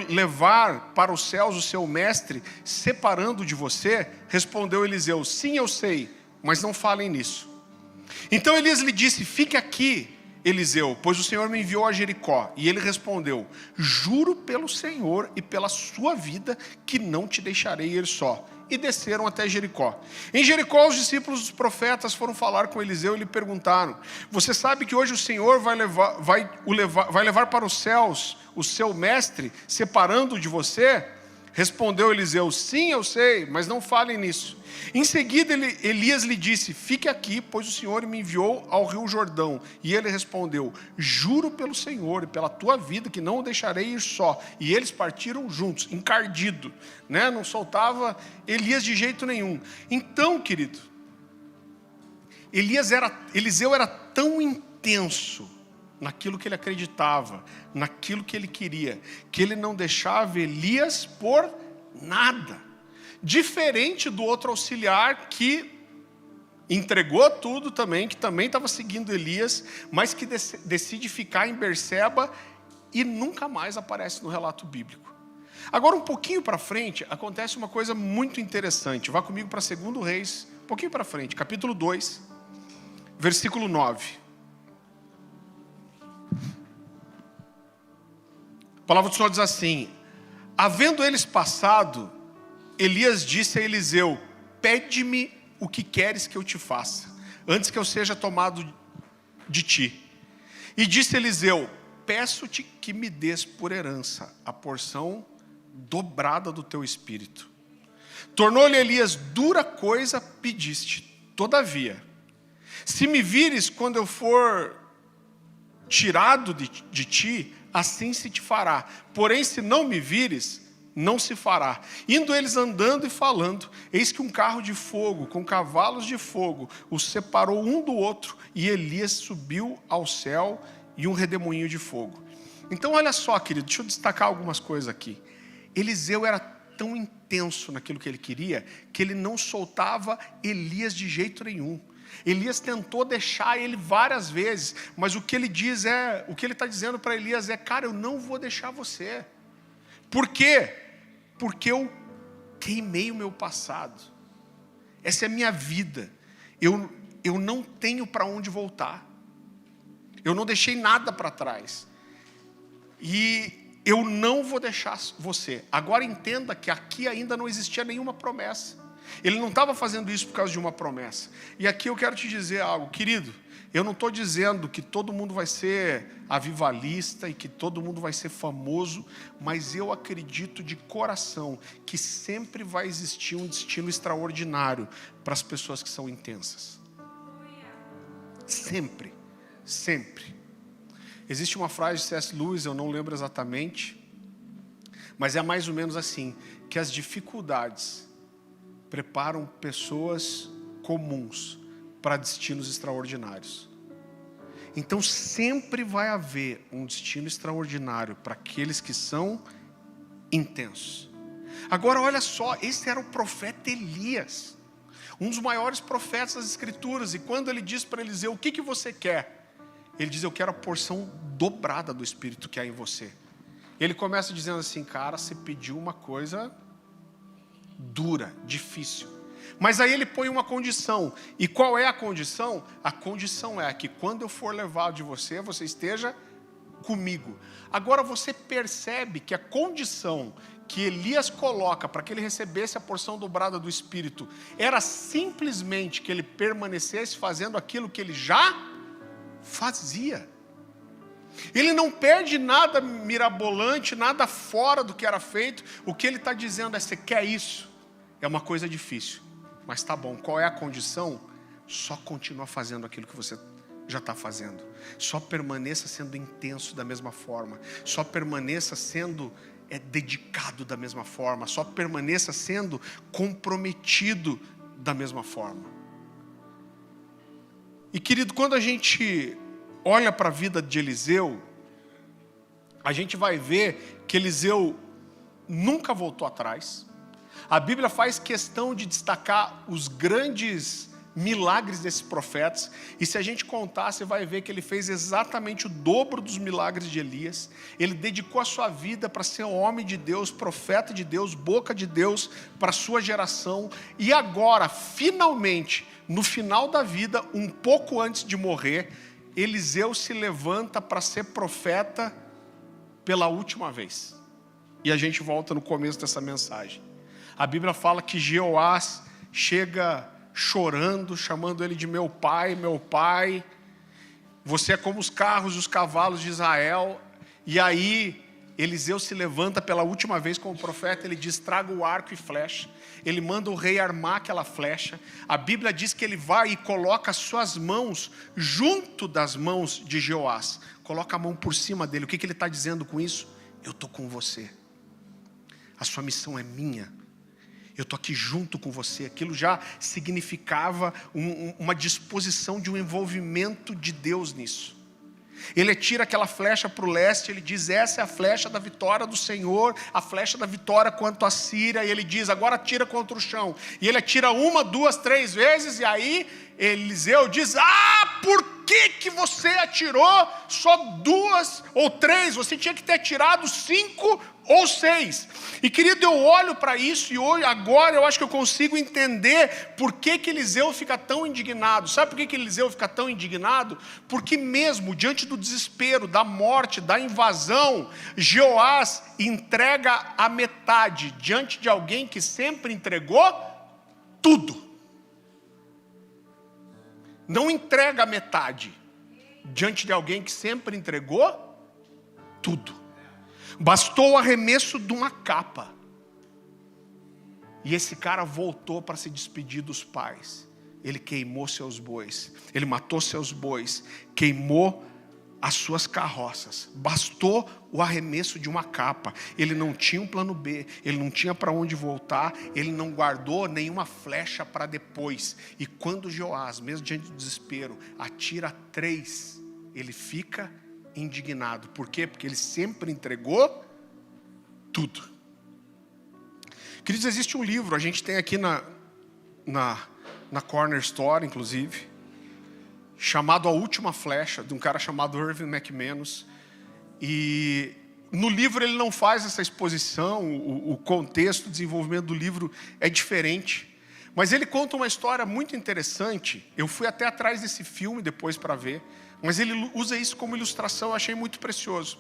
levar para os céus o seu mestre, separando de você? Respondeu Eliseu: sim, eu sei, mas não falem nisso. Então Elias lhe disse: fique aqui, Eliseu, pois o Senhor me enviou a Jericó. E ele respondeu: juro pelo Senhor e pela sua vida que não te deixarei ir só. E desceram até Jericó. Em Jericó, os discípulos dos profetas foram falar com Eliseu e lhe perguntaram: você sabe que hoje o Senhor vai levar para os céus o seu mestre, separando-o de você? Respondeu Eliseu: sim, eu sei, mas não falem nisso. Em seguida, Elias lhe disse: fique aqui, pois o Senhor me enviou ao rio Jordão. E ele respondeu: juro pelo Senhor e pela tua vida que não o deixarei ir só. E eles partiram juntos, encardido, né? Não soltava Elias de jeito nenhum. Então, querido, Eliseu era tão intenso naquilo que ele acreditava, naquilo que ele queria, que ele não deixava Elias por nada. Diferente do outro auxiliar que entregou tudo também, que também estava seguindo Elias, mas que decide ficar em Berseba e nunca mais aparece no relato bíblico. Agora, um pouquinho para frente, acontece uma coisa muito interessante. Vá comigo para 2 Reis, um pouquinho para frente, capítulo 2, versículo 9. A palavra do Senhor diz assim: havendo eles passado, Elias disse a Eliseu: pede-me o que queres que eu te faça, antes que eu seja tomado de ti. E disse Eliseu: peço-te que me des por herança a porção dobrada do teu espírito. Tornou-lhe Elias: dura coisa pediste, todavia, se me vires quando eu for tirado de ti, assim se te fará. Porém, se não me vires, não se fará. Indo eles andando e falando, eis que um carro de fogo, com cavalos de fogo, os separou um do outro, e Elias subiu ao céu e um redemoinho de fogo. Então olha só, querido, deixa eu destacar algumas coisas aqui. Eliseu era tão intenso naquilo que ele queria, que ele não soltava Elias de jeito nenhum. Elias tentou deixar ele várias vezes, mas o que ele está dizendo para Elias é: cara, eu não vou deixar você. Por quê? Porque eu queimei o meu passado. Essa é a minha vida. Eu não tenho para onde voltar. Eu não deixei nada para trás. E eu não vou deixar você. Agora entenda que aqui ainda não existia nenhuma promessa. Ele não estava fazendo isso por causa de uma promessa. E aqui eu quero te dizer algo, querido. Eu não estou dizendo que todo mundo vai ser avivalista e que todo mundo vai ser famoso, mas eu acredito de coração que sempre vai existir um destino extraordinário para as pessoas que são intensas. Sempre, sempre. Existe uma frase de C.S. Lewis, eu não lembro exatamente, mas é mais ou menos assim, que as dificuldades preparam pessoas comuns para destinos extraordinários. Então sempre vai haver um destino extraordinário para aqueles que são intensos. Agora olha só, esse era o profeta Elias, um dos maiores profetas das Escrituras, e quando ele diz para Eliseu: o que você quer? Ele diz: eu quero a porção dobrada do Espírito que há em você. Ele começa dizendo assim: cara, você pediu uma coisa dura, difícil. Mas aí ele põe uma condição. E qual é a condição? A condição é que quando eu for levado de você, você esteja comigo. Agora você percebe que a condição que Elias coloca para que ele recebesse a porção dobrada do Espírito era simplesmente que ele permanecesse fazendo aquilo que ele já fazia. Ele não perde nada mirabolante, nada fora do que era feito. O que ele está dizendo é: você quer isso? É uma coisa difícil, mas tá bom. Qual é a condição? Só continua fazendo aquilo que você já está fazendo. Só permaneça sendo intenso da mesma forma. Só permaneça sendo dedicado da mesma forma. Só permaneça sendo comprometido da mesma forma. E querido, quando a gente olha para a vida de Eliseu, a gente vai ver que Eliseu nunca voltou atrás. A Bíblia faz questão de destacar os grandes milagres desses profetas, e se a gente contar, você vai ver que ele fez exatamente o dobro dos milagres de Elias. Ele dedicou a sua vida para ser um homem de Deus, profeta de Deus, boca de Deus para a sua geração, e agora, finalmente, no final da vida, um pouco antes de morrer, Eliseu se levanta para ser profeta pela última vez. E a gente volta no começo dessa mensagem. A Bíblia fala que Jeoás chega chorando, chamando ele de meu pai, você é como os carros e os cavalos de Israel. E aí Eliseu se levanta pela última vez como profeta, ele diz: traga o arco e flecha. Ele manda o rei armar aquela flecha. A Bíblia diz que ele vai e coloca as suas mãos junto das mãos de Jeoás, coloca a mão por cima dele. O que ele está dizendo com isso? Eu estou com você, a sua missão é minha, eu estou aqui junto com você. Aquilo já significava uma disposição de um envolvimento de Deus nisso. Ele atira aquela flecha para o leste, ele diz: essa é a flecha da vitória do Senhor, a flecha da vitória quanto à Síria. E ele diz: agora atira contra o chão. E ele atira 1, 2, 3 vezes, e aí Eliseu diz: por que você atirou só 2 ou 3? Você tinha que ter atirado 5 ou 6. E querido, eu olho para isso e hoje, agora eu acho que eu consigo entender por que Eliseu fica tão indignado. Sabe por que Eliseu fica tão indignado? Porque mesmo diante do desespero, da morte, da invasão, Jeoás entrega a metade diante de alguém que sempre entregou tudo. Não entrega a metade diante de alguém que sempre entregou tudo. Bastou o arremesso de uma capa, e esse cara voltou para se despedir dos pais. Ele queimou seus bois, ele matou seus bois, queimou as suas carroças. Bastou o arremesso de uma capa. Ele não tinha um plano B, ele não tinha para onde voltar, ele não guardou nenhuma flecha para depois. E quando Jeoás, mesmo diante do desespero, atira 3, ele fica indignado. Por quê? Porque ele sempre entregou tudo. Queridos, existe um livro, a gente tem aqui na Corner Store, inclusive, chamado A Última Flecha, de um cara chamado Irving McManus. E no livro ele não faz essa exposição, o contexto, o desenvolvimento do livro é diferente. Mas ele conta uma história muito interessante. Eu fui até atrás desse filme depois para ver, mas ele usa isso como ilustração, eu achei muito precioso.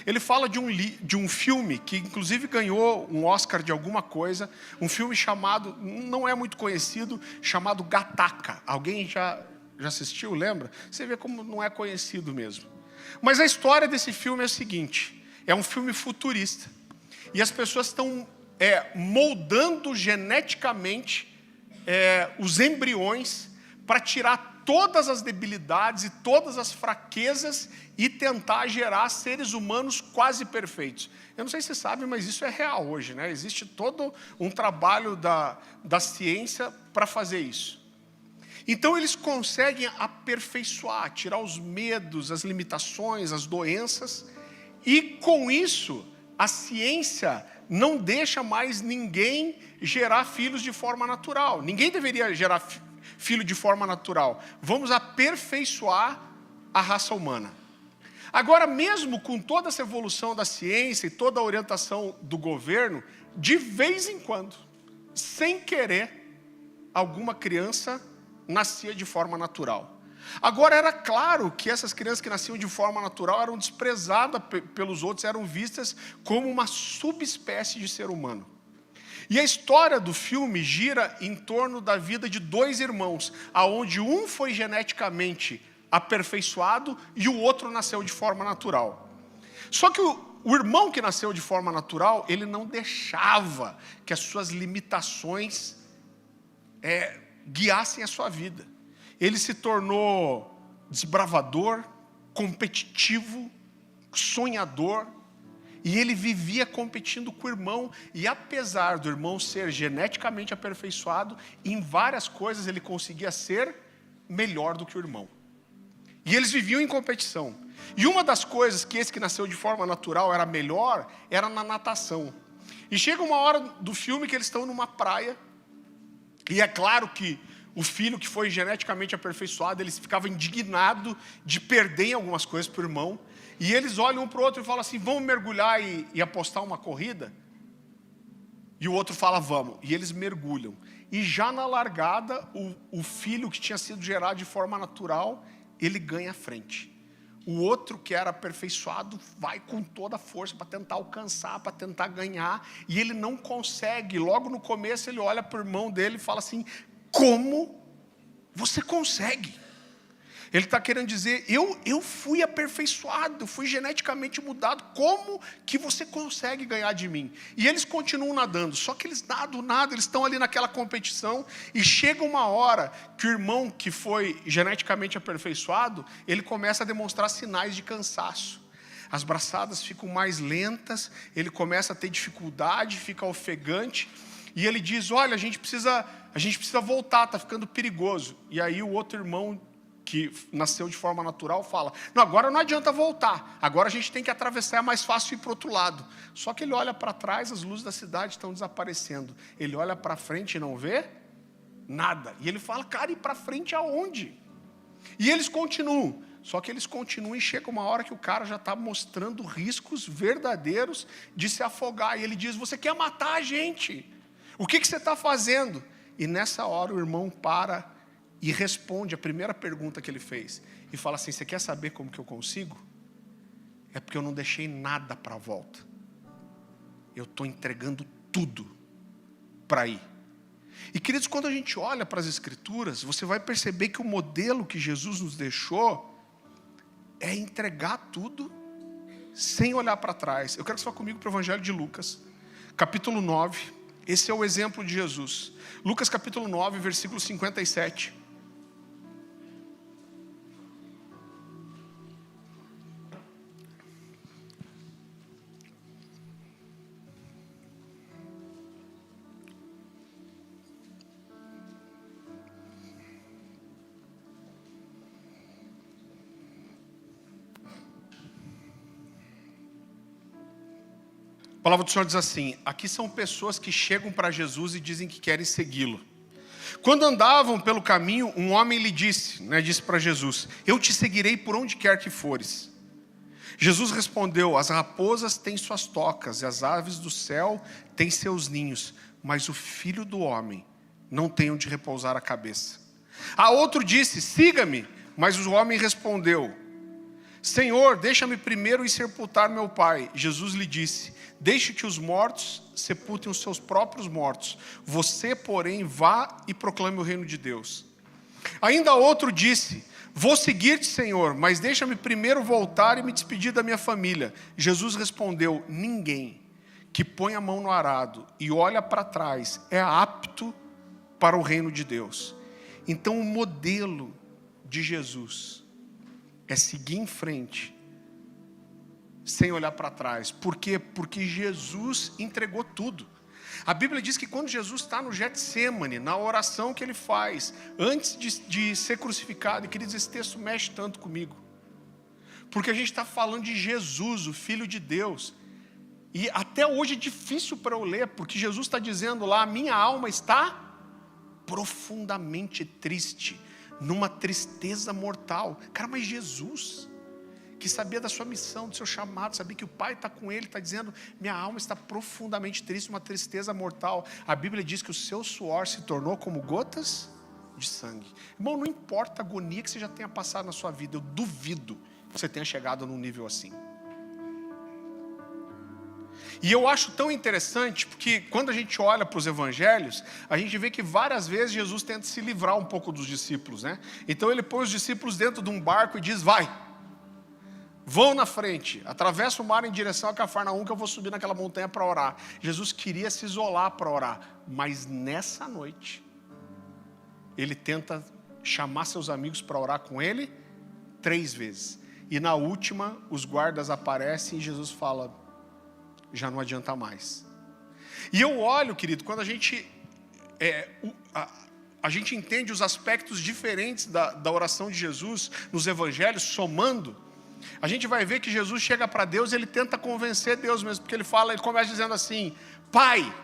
Ele fala de um filme que inclusive ganhou um Oscar de alguma coisa, um filme chamado, não é muito conhecido, chamado Gattaca. Alguém já assistiu, lembra? Você vê como não é conhecido mesmo. Mas a história desse filme é a seguinte: é um filme futurista, e as pessoas estão moldando geneticamente os embriões para tirar todas as debilidades e todas as fraquezas e tentar gerar seres humanos quase perfeitos. Eu não sei se você sabe, mas isso é real hoje, né? Existe todo um trabalho da ciência para fazer isso. Então eles conseguem aperfeiçoar, tirar os medos, as limitações, as doenças, e com isso a ciência não deixa mais ninguém gerar filhos de forma natural. Ninguém deveria gerar filho de forma natural. Vamos aperfeiçoar a raça humana. Agora, mesmo com toda essa evolução da ciência e toda a orientação do governo, de vez em quando, sem querer, alguma criança nascia de forma natural. Agora, era claro que essas crianças que nasciam de forma natural eram desprezadas pelos outros, eram vistas como uma subespécie de ser humano. E a história do filme gira em torno da vida de 2 irmãos, aonde um foi geneticamente aperfeiçoado e o outro nasceu de forma natural. Só que o irmão que nasceu de forma natural, ele não deixava que as suas limitações guiassem a sua vida. Ele se tornou desbravador, competitivo, sonhador, e ele vivia competindo com o irmão, e apesar do irmão ser geneticamente aperfeiçoado, em várias coisas ele conseguia ser melhor do que o irmão. E eles viviam em competição. E uma das coisas que esse que nasceu de forma natural era melhor, era na natação. E chega uma hora do filme que eles estão numa praia, e é claro que o filho que foi geneticamente aperfeiçoado, ele ficava indignado de perder em algumas coisas para o irmão, e eles olham um para o outro e falam assim, vamos mergulhar e apostar uma corrida? E o outro fala, vamos. E eles mergulham. E já na largada, o filho que tinha sido gerado de forma natural, ele ganha a frente. O outro que era aperfeiçoado vai com toda a força para tentar alcançar, para tentar ganhar. E ele não consegue. Logo no começo ele olha para o irmão dele e fala assim, como você consegue? Ele está querendo dizer, eu fui aperfeiçoado, eu fui geneticamente mudado, como que você consegue ganhar de mim? E eles continuam nadando, só que eles nadam, eles estão ali naquela competição, e chega uma hora que o irmão que foi geneticamente aperfeiçoado, ele começa a demonstrar sinais de cansaço. As braçadas ficam mais lentas, ele começa a ter dificuldade, fica ofegante, e ele diz, olha, a gente precisa voltar, está ficando perigoso. E aí o outro irmão, que nasceu de forma natural, fala, não, agora não adianta voltar, agora a gente tem que atravessar, é mais fácil ir para o outro lado. Só que ele olha para trás, as luzes da cidade estão desaparecendo. Ele olha para frente e não vê nada. E ele fala, cara, ir para frente aonde? E eles continuam. Só que eles continuam e chega uma hora que o cara já está mostrando riscos verdadeiros de se afogar. E ele diz, você quer matar a gente? O que você está fazendo? E nessa hora o irmão para e responde a primeira pergunta que ele fez. E fala assim, você quer saber como que eu consigo? É porque eu não deixei nada para a volta. Eu estou entregando tudo para ir. E queridos, quando a gente olha para as Escrituras, você vai perceber que o modelo que Jesus nos deixou é entregar tudo sem olhar para trás. Eu quero que você vá comigo para o Evangelho de Lucas, capítulo 9. Esse é o exemplo de Jesus. Lucas capítulo 9, versículo 57. A palavra do Senhor diz assim, aqui são pessoas que chegam para Jesus e dizem que querem segui-lo. Quando andavam pelo caminho, um homem lhe disse para Jesus, eu te seguirei por onde quer que fores. Jesus respondeu, as raposas têm suas tocas e as aves do céu têm seus ninhos, mas o Filho do Homem não tem onde repousar a cabeça. A outro disse, siga-me, mas o homem respondeu, Senhor, deixa-me primeiro ir sepultar meu pai. Jesus lhe disse, deixe que os mortos sepultem os seus próprios mortos. Você, porém, vá e proclame o reino de Deus. Ainda outro disse, vou seguir-te, Senhor, mas deixa-me primeiro voltar e me despedir da minha família. Jesus respondeu, ninguém que põe a mão no arado e olha para trás é apto para o reino de Deus. Então o modelo de Jesus é seguir em frente, sem olhar para trás. Por quê? Porque Jesus entregou tudo. A Bíblia diz que quando Jesus está no Getsêmani, na oração que ele faz, antes de ser crucificado, e queridos, esse texto mexe tanto comigo, porque a gente está falando de Jesus, o Filho de Deus, e até hoje é difícil para eu ler, porque Jesus está dizendo lá, a minha alma está profundamente triste, numa tristeza mortal. Cara, mas Jesus, que sabia da sua missão, do seu chamado, sabia que o Pai está com ele, está dizendo, minha alma está profundamente triste, uma tristeza mortal. A Bíblia diz que o seu suor se tornou como gotas de sangue. Irmão, não importa a agonia que você já tenha passado na sua vida, eu duvido que você tenha chegado num nível assim. E eu acho tão interessante, porque quando a gente olha para os evangelhos, a gente vê que várias vezes Jesus tenta se livrar um pouco dos discípulos, né? Então ele põe os discípulos dentro de um barco e diz, vai, vão na frente, atravessa o mar em direção a Cafarnaum, que eu vou subir naquela montanha para orar. Jesus queria se isolar para orar, mas nessa noite, ele tenta chamar seus amigos para orar com ele 3 vezes. E na última, os guardas aparecem e Jesus fala, já não adianta mais. E eu olho, querido, quando a gente entende os aspectos diferentes da oração de Jesus nos evangelhos, somando, a gente vai ver que Jesus chega para Deus e ele tenta convencer Deus mesmo, porque ele começa dizendo assim: Pai,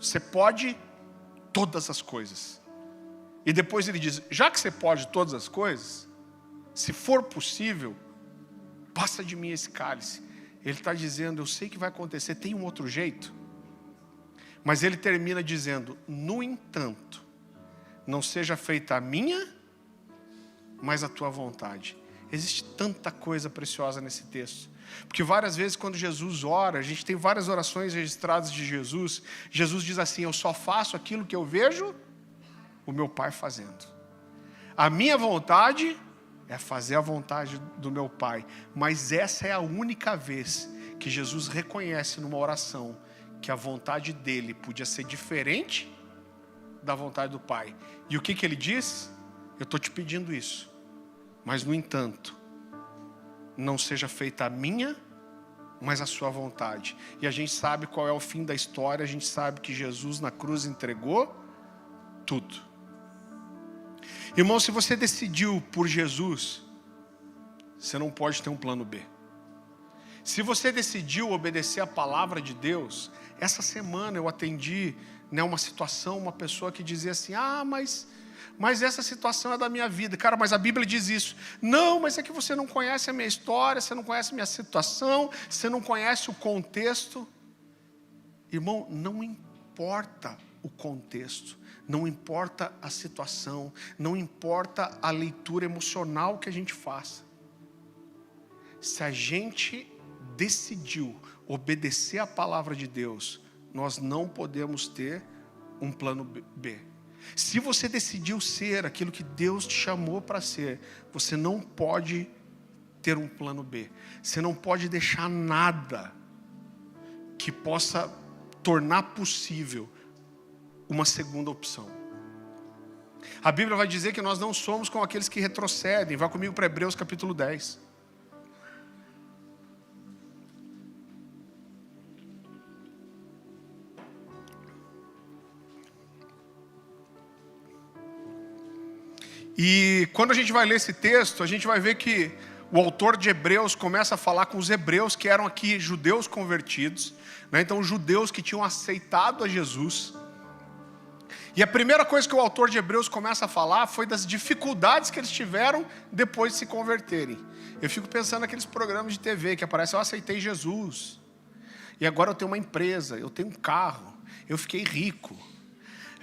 você pode todas as coisas. E depois ele diz: já que você pode todas as coisas, se for possível, passa de mim esse cálice. Ele está dizendo: eu sei que vai acontecer, tem um outro jeito. Mas ele termina dizendo: no entanto, não seja feita a minha, mas a tua vontade. Existe tanta coisa preciosa nesse texto. Porque várias vezes quando Jesus ora, a gente tem várias orações registradas de Jesus. Jesus diz assim: eu só faço aquilo que eu vejo o meu Pai fazendo. A minha vontade é fazer a vontade do meu Pai. Mas essa é a única vez que Jesus reconhece numa oração que a vontade dele podia ser diferente da vontade do Pai. E o que ele diz? Eu estou te pedindo isso, mas no entanto, não seja feita a minha, mas a sua vontade. E a gente sabe qual é o fim da história. A gente sabe que Jesus na cruz entregou tudo. Irmão, se você decidiu por Jesus, você não pode ter um plano B. Se você decidiu obedecer a palavra de Deus, essa semana eu atendi uma situação, uma pessoa que dizia assim: mas essa situação é da minha vida. Cara, mas a Bíblia diz isso. Não, mas é que você não conhece a minha história, você não conhece a minha situação, você não conhece o contexto. Irmão, não importa o contexto, não importa a situação, não importa a leitura emocional que a gente faça. Se a gente decidiu obedecer a palavra de Deus, nós não podemos ter um plano B. Se você decidiu ser aquilo que Deus te chamou para ser, você não pode ter um plano B. Você não pode deixar nada que possa tornar possível uma segunda opção. A Bíblia vai dizer que nós não somos como aqueles que retrocedem. Vá comigo para Hebreus capítulo 10. E quando a gente vai ler esse texto, a gente vai ver que o autor de Hebreus começa a falar com os hebreus que eram aqui judeus convertidos, né? Então judeus que tinham aceitado a Jesus. E a primeira coisa que o autor de Hebreus começa a falar foi das dificuldades que eles tiveram depois de se converterem. Eu fico pensando naqueles programas de TV que aparecem: eu aceitei Jesus, e agora eu tenho uma empresa, eu tenho um carro, eu fiquei rico.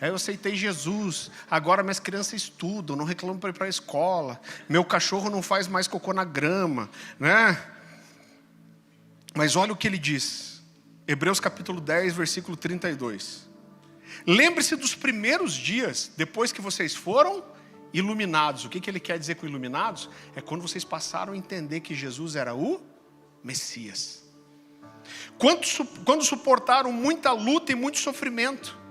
Eu aceitei Jesus, agora minhas crianças estudam, não reclamam para ir para a escola, meu cachorro não faz mais cocô na grama, né? Mas olha o que ele diz, Hebreus capítulo 10, versículo 32. Lembre-se dos primeiros dias, depois que vocês foram iluminados. O que ele quer dizer com iluminados? É quando vocês passaram a entender que Jesus era o Messias. Quando suportaram muita luta e muito sofrimento.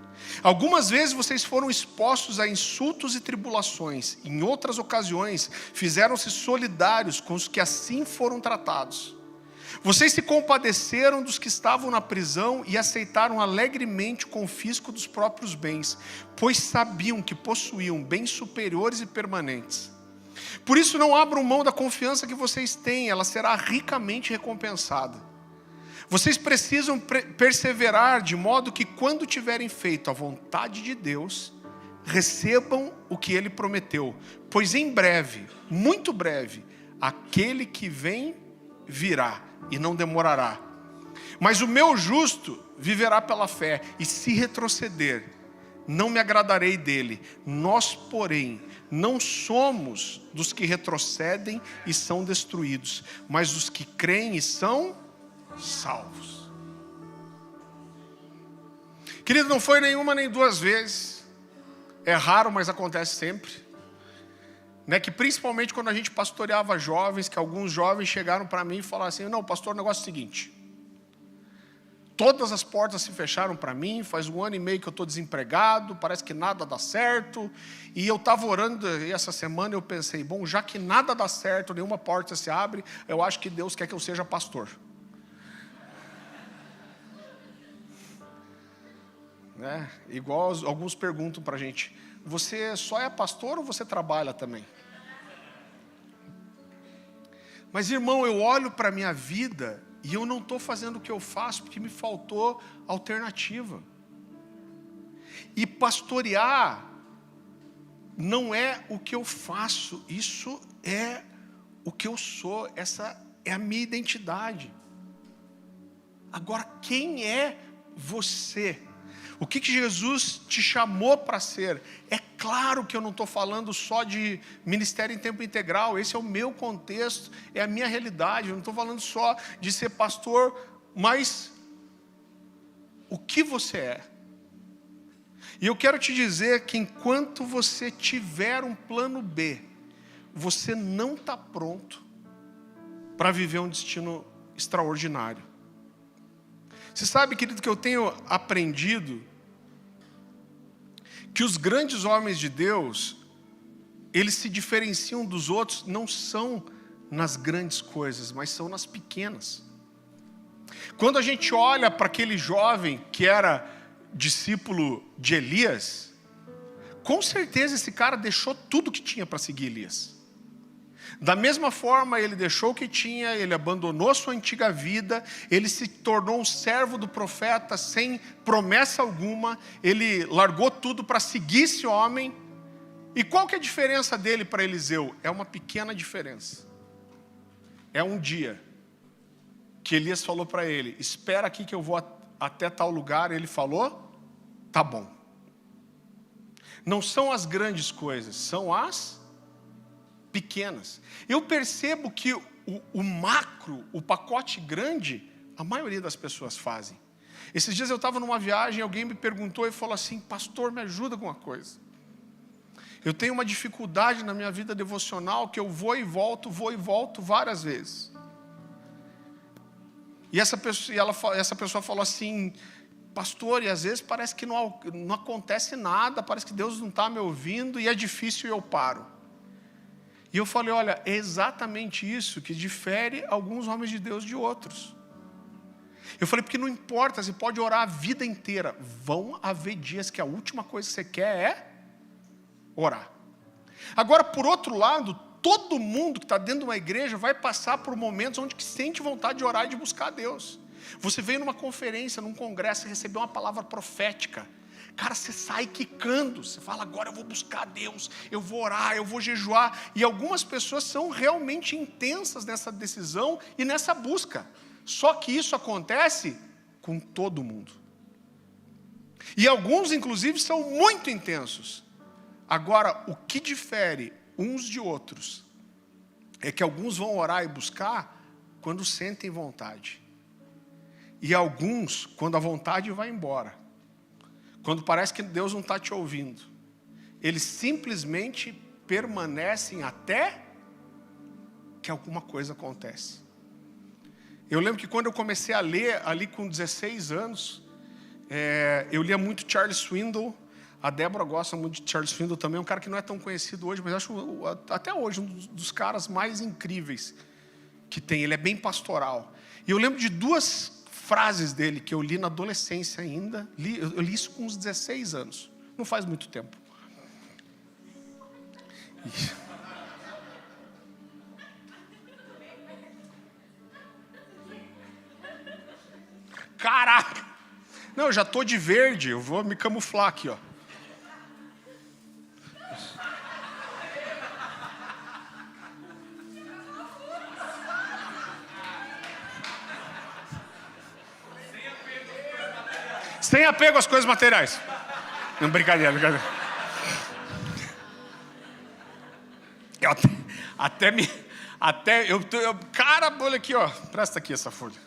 Algumas vezes vocês foram expostos a insultos e tribulações. Em outras ocasiões, fizeram-se solidários com os que assim foram tratados. Vocês se compadeceram dos que estavam na prisão e aceitaram alegremente o confisco dos próprios bens, pois sabiam que possuíam bens superiores e permanentes. Por isso não abram mão da confiança que vocês têm, ela será ricamente recompensada. Vocês precisam perseverar de modo que quando tiverem feito a vontade de Deus, recebam o que Ele prometeu. Pois em breve, muito breve, aquele que vem virá e não demorará. Mas o meu justo viverá pela fé, e se retroceder, não me agradarei dele. Nós, porém, não somos dos que retrocedem e são destruídos, mas dos que creem e são salvos. Querido, não foi nenhuma nem duas vezes. É raro, mas acontece sempre, né? Que principalmente quando a gente pastoreava jovens, que alguns jovens chegaram para mim e falaram assim: não, pastor, o negócio é o seguinte, todas as portas se fecharam para mim, faz 1 ano e meio que eu estou desempregado, parece que nada dá certo, e eu estava orando e essa semana eu pensei: bom, já que nada dá certo, nenhuma porta se abre, eu acho que Deus quer que eu seja pastor. Né? Igual alguns perguntam para a gente: você só é pastor ou você trabalha também? Mas, irmão, eu olho para a minha vida e eu não estou fazendo o que eu faço porque me faltou alternativa. E pastorear não é o que eu faço, isso é o que eu sou, essa é a minha identidade. Agora, quem é você? O que Jesus te chamou para ser? É claro que eu não estou falando só de ministério em tempo integral, esse é o meu contexto, é a minha realidade, eu não estou falando só de ser pastor, mas o que você é? E eu quero te dizer que enquanto você tiver um plano B, você não está pronto para viver um destino extraordinário. Você sabe, querido, que eu tenho aprendido que os grandes homens de Deus, eles se diferenciam dos outros, não são nas grandes coisas, mas são nas pequenas. Quando a gente olha para aquele jovem que era discípulo de Elias, com certeza esse cara deixou tudo que tinha para seguir Elias. Da mesma forma, ele deixou o que tinha, ele abandonou sua antiga vida, ele se tornou um servo do profeta sem promessa alguma, ele largou tudo para seguir esse homem. E qual que é a diferença dele para Eliseu? É uma pequena diferença. É um dia que Elias falou para ele: espera aqui que eu vou até tal lugar. Ele falou: tá bom. Não são as grandes coisas, são as pequenas. Eu percebo que o macro, o pacote grande, a maioria das pessoas fazem. Esses dias eu estava numa viagem, alguém me perguntou e falou assim: pastor, me ajuda com uma coisa. Eu tenho uma dificuldade na minha vida devocional que eu vou e volto várias vezes. E essa pessoa falou assim: pastor, e às vezes parece que não acontece nada, parece que Deus não está me ouvindo e é difícil e eu paro. E eu falei: olha, é exatamente isso que difere alguns homens de Deus de outros. Eu falei: porque não importa, você pode orar a vida inteira, vão haver dias que a última coisa que você quer é orar. Agora, por outro lado, todo mundo que está dentro de uma igreja vai passar por momentos onde que sente vontade de orar e de buscar a Deus. Você veio numa conferência, num congresso, e recebeu uma palavra profética. Cara, você sai quicando, você fala: agora eu vou buscar a Deus, eu vou orar, eu vou jejuar. E algumas pessoas são realmente intensas nessa decisão e nessa busca. Só que isso acontece com todo mundo. E alguns, inclusive, são muito intensos. Agora, o que difere uns de outros é que alguns vão orar e buscar quando sentem vontade. E alguns, quando a vontade vai embora. Quando parece que Deus não está te ouvindo, eles simplesmente permanecem até que alguma coisa acontece. Eu lembro que quando eu comecei a ler, ali com 16 anos, eu lia muito Charles Swindoll. A Débora gosta muito de Charles Swindoll também, um cara que não é tão conhecido hoje, mas acho até hoje um dos caras mais incríveis que tem. Ele é bem pastoral. E eu lembro de duas frases dele que eu li na adolescência ainda. Eu li isso com uns 16 anos. Não faz muito tempo. Caraca! Não, eu já estou de verde. Eu vou me camuflar aqui, ó. Sem apego às coisas materiais. Não, brincadeira. Cara, olha aqui, ó. Presta aqui essa folha.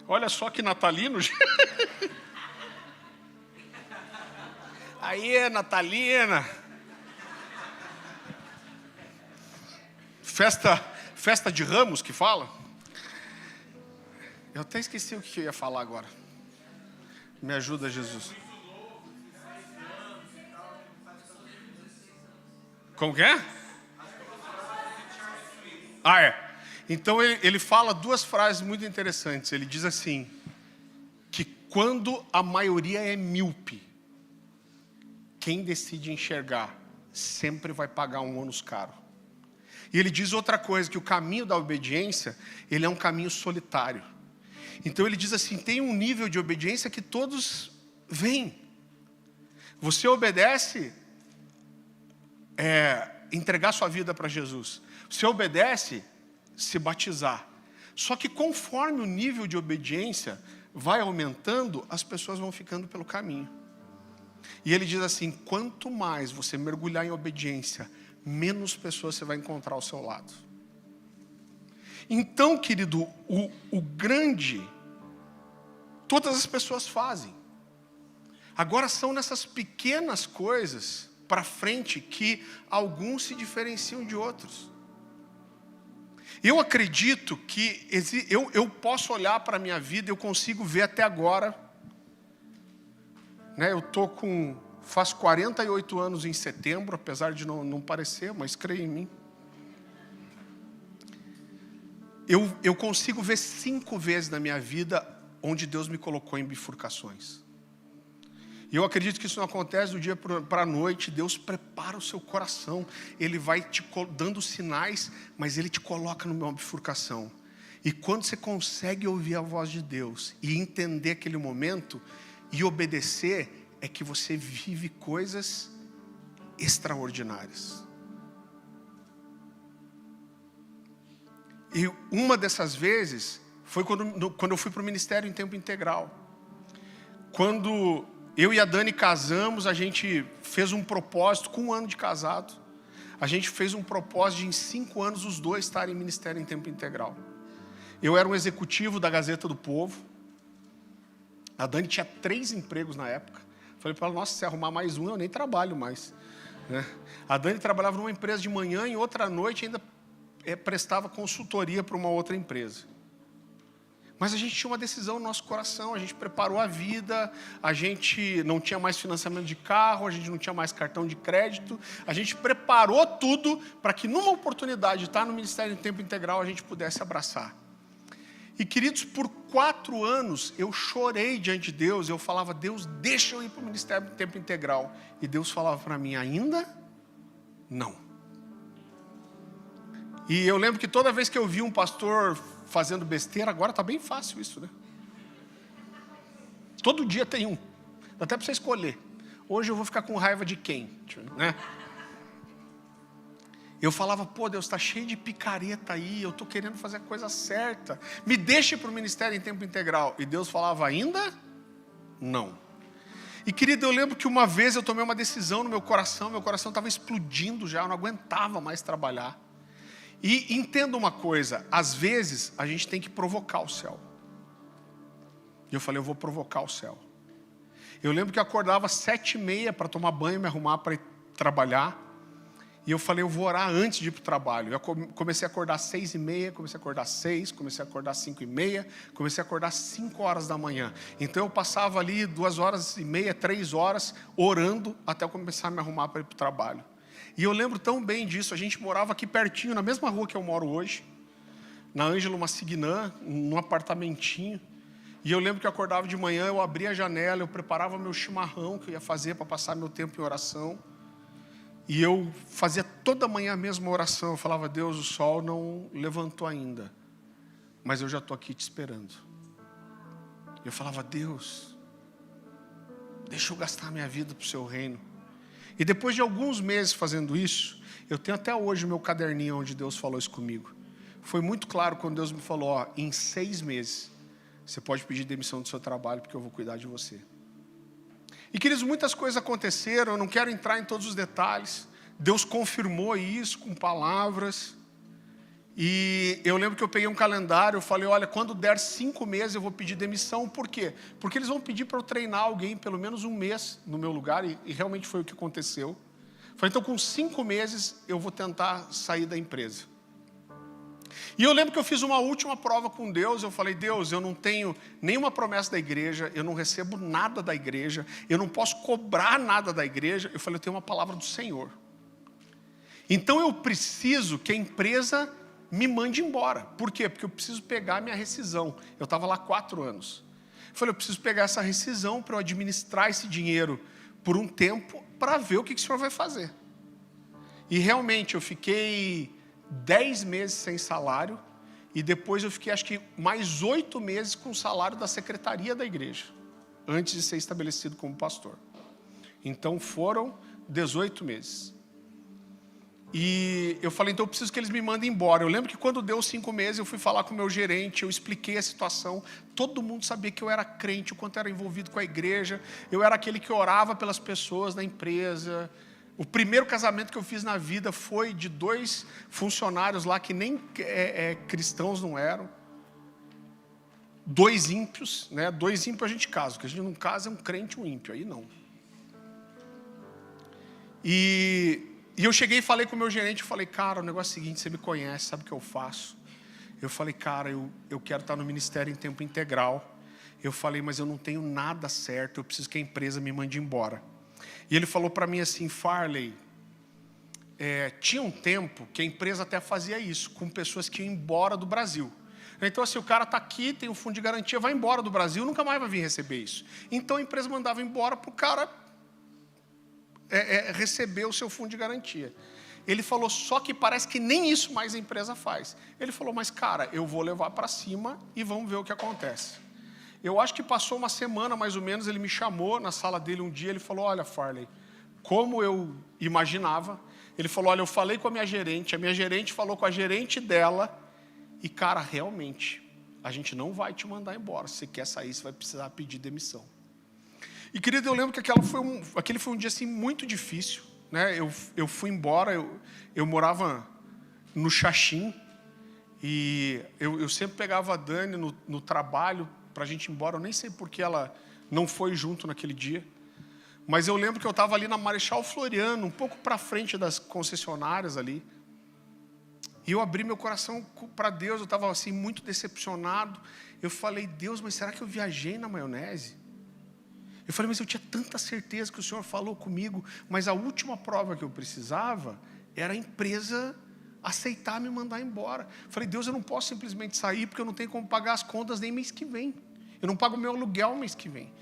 Olha só que natalino. Aí, natalina. Festa de Ramos que fala? Eu até esqueci o que eu ia falar agora. Me ajuda, Jesus. Como que é? Então ele fala duas frases muito interessantes. Ele diz assim, que quando a maioria é míope, quem decide enxergar sempre vai pagar um ônus caro. E ele diz outra coisa, que o caminho da obediência, ele é um caminho solitário. Então ele diz assim, tem um nível de obediência que todos vêm. Você obedece, entregar sua vida para Jesus. Você obedece, se batizar. Só que conforme o nível de obediência vai aumentando, as pessoas vão ficando pelo caminho. E ele diz assim, quanto mais você mergulhar em obediência, menos pessoas você vai encontrar ao seu lado. Então, querido, o grande, todas as pessoas fazem. Agora são nessas pequenas coisas para frente que alguns se diferenciam de outros. Eu acredito que eu posso olhar para a minha vida, eu consigo ver até agora, né, eu faço 48 anos em setembro, apesar de não parecer, mas creia em mim. Eu consigo ver 5 vezes na minha vida onde Deus me colocou em bifurcações. E eu acredito que isso não acontece do dia para a noite. Deus prepara o seu coração. Ele vai te dando sinais, mas Ele te coloca numa bifurcação. E quando você consegue ouvir a voz de Deus e entender aquele momento e obedecer, é que você vive coisas extraordinárias. E uma dessas vezes foi quando eu fui para o ministério em tempo integral. Quando eu e a Dani casamos, a gente fez um propósito, com 1 ano de casado, a gente fez um propósito de em 5 anos os dois estarem em ministério em tempo integral. Eu era um executivo da Gazeta do Povo, a Dani tinha 3 empregos na época. Falei para ela, nossa, se arrumar mais um, eu nem trabalho mais. Né? A Dani trabalhava numa empresa de manhã e outra noite ainda prestava consultoria para uma outra empresa. Mas a gente tinha uma decisão no nosso coração, a gente preparou a vida, a gente não tinha mais financiamento de carro, a gente não tinha mais cartão de crédito, a gente preparou tudo para que numa oportunidade de estar no Ministério em Tempo Integral a gente pudesse abraçar. E queridos, por 4 anos eu chorei diante de Deus, eu falava, Deus, deixa eu ir para o Ministério em Tempo Integral. E Deus falava para mim, ainda não. E eu lembro que toda vez que eu vi um pastor fazendo besteira, agora está bem fácil isso, né? Todo dia tem um. Dá até para você escolher. Hoje eu vou ficar com raiva de quem? Né? Eu falava, pô, Deus, está cheio de picareta aí, eu estou querendo fazer a coisa certa. Me deixe para o ministério em tempo integral. E Deus falava, ainda? Não. E querido, eu lembro que uma vez eu tomei uma decisão no meu coração estava explodindo já, eu não aguentava mais trabalhar. E entenda uma coisa, às vezes a gente tem que provocar o céu. E eu falei, eu vou provocar o céu. Eu lembro que eu acordava às 7h30 para tomar banho, me arrumar para ir trabalhar. E eu falei, eu vou orar antes de ir para o trabalho. Eu comecei a acordar às 6h30, comecei a acordar às 6, comecei a acordar às 5h30, comecei a acordar às 5 horas da manhã. Então eu passava ali 2h30, 3 horas, orando até eu começar a me arrumar para ir para o trabalho. E eu lembro tão bem disso, a gente morava aqui pertinho, na mesma rua que eu moro hoje, na Ângelo Massignã, num apartamentinho. E eu lembro que eu acordava de manhã, eu abria a janela, eu preparava meu chimarrão que eu ia fazer para passar meu tempo em oração. E eu fazia toda manhã a mesma oração, eu falava, Deus, o sol não levantou ainda, mas eu já estou aqui te esperando. Eu falava, Deus, deixa eu gastar minha vida para o seu reino. E depois de alguns meses fazendo isso, eu tenho até hoje o meu caderninho onde Deus falou isso comigo. Foi muito claro quando Deus me falou, ó, em 6 meses, você pode pedir demissão do seu trabalho, porque eu vou cuidar de você. E queridos, muitas coisas aconteceram, eu não quero entrar em todos os detalhes. Deus confirmou isso com palavras. E eu lembro que eu peguei um calendário, eu falei, olha, quando der 5 meses eu vou pedir demissão. Por quê? Porque eles vão pedir para eu treinar alguém pelo menos 1 mês no meu lugar, e realmente foi o que aconteceu. Eu falei, então com 5 meses eu vou tentar sair da empresa. E eu lembro que eu fiz uma última prova com Deus, eu falei, Deus, eu não tenho nenhuma promessa da igreja, eu não recebo nada da igreja, eu não posso cobrar nada da igreja. Eu falei, eu tenho uma palavra do Senhor. Então eu preciso que a empresa me mande embora. Por quê? Porque eu preciso pegar a minha rescisão. Eu estava lá 4 anos. Eu falei, eu preciso pegar essa rescisão para eu administrar esse dinheiro por um tempo para ver o que o Senhor vai fazer. E realmente eu fiquei 10 meses sem salário, e depois eu fiquei acho que mais 8 meses com o salário da secretaria da igreja, antes de ser estabelecido como pastor. Então foram 18 meses. E eu falei, então eu preciso que eles me mandem embora. Eu lembro que quando deu 5 meses, eu fui falar com o meu gerente, eu expliquei a situação. Todo mundo sabia que eu era crente, o quanto era envolvido com a igreja. Eu era aquele que orava pelas pessoas da empresa. O primeiro casamento que eu fiz na vida foi de 2 funcionários lá que nem cristãos não eram. 2 ímpios, né? 2 ímpios a gente casa, porque a gente não casa é um crente e um ímpio, aí não. E eu cheguei e falei com o meu gerente, eu falei, cara, o negócio é o seguinte, você me conhece, sabe o que eu faço? Eu falei, cara, eu quero estar no ministério em tempo integral. Eu falei, mas eu não tenho nada certo, eu preciso que a empresa me mande embora. E ele falou para mim assim, Farley, tinha um tempo que a empresa até fazia isso, com pessoas que iam embora do Brasil. Então assim, o cara está aqui, tem um fundo de garantia, vai embora do Brasil, nunca mais vai vir receber isso. Então a empresa mandava embora para o cara receber o seu fundo de garantia. Ele falou, só que parece que nem isso mais a empresa faz. Ele falou, mas cara, eu vou levar para cima e vamos ver o que acontece. Eu acho que passou uma semana mais ou menos, ele me chamou na sala dele um dia, ele falou, olha Farley, como eu imaginava, ele falou, olha, eu falei com a minha gerente falou com a gerente dela, e cara, realmente, a gente não vai te mandar embora, se você quer sair, você vai precisar pedir demissão. E querido, eu lembro que aquele foi um dia assim muito difícil, né? Eu fui embora, eu morava no Xaxim, e eu sempre pegava a Dani no trabalho para a gente ir embora. Eu nem sei porque ela não foi junto naquele dia, mas eu lembro que eu estava ali na Marechal Floriano, um pouco para frente das concessionárias ali, e eu abri meu coração para Deus. Eu estava assim muito decepcionado. Eu falei, Deus, mas será que eu viajei na maionese? Eu falei, mas eu tinha tanta certeza que o Senhor falou comigo, mas a última prova que eu precisava era a empresa aceitar me mandar embora. Eu falei, Deus, eu não posso simplesmente sair porque eu não tenho como pagar as contas nem mês que vem. Eu não pago o meu aluguel mês que vem.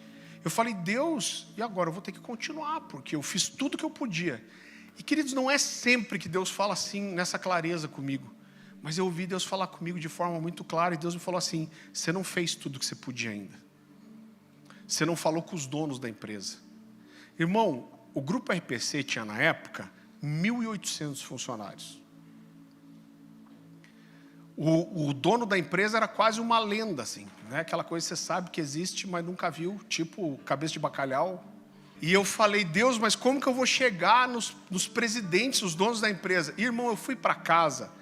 Eu falei, Deus, e agora eu vou ter que continuar, porque eu fiz tudo que eu podia. E queridos, não é sempre que Deus fala assim, nessa clareza comigo, mas eu ouvi Deus falar comigo de forma muito clara, e Deus me falou assim, você não fez tudo que você podia ainda. Você não falou com os donos da empresa. Irmão, o Grupo RPC tinha na época 1.800 funcionários. O dono da empresa era quase uma lenda, assim, né? Aquela coisa que você sabe que existe, mas nunca viu, tipo cabeça de bacalhau. E eu falei, Deus, mas como que eu vou chegar nos presidentes, os donos da empresa? E, irmão, eu fui para casa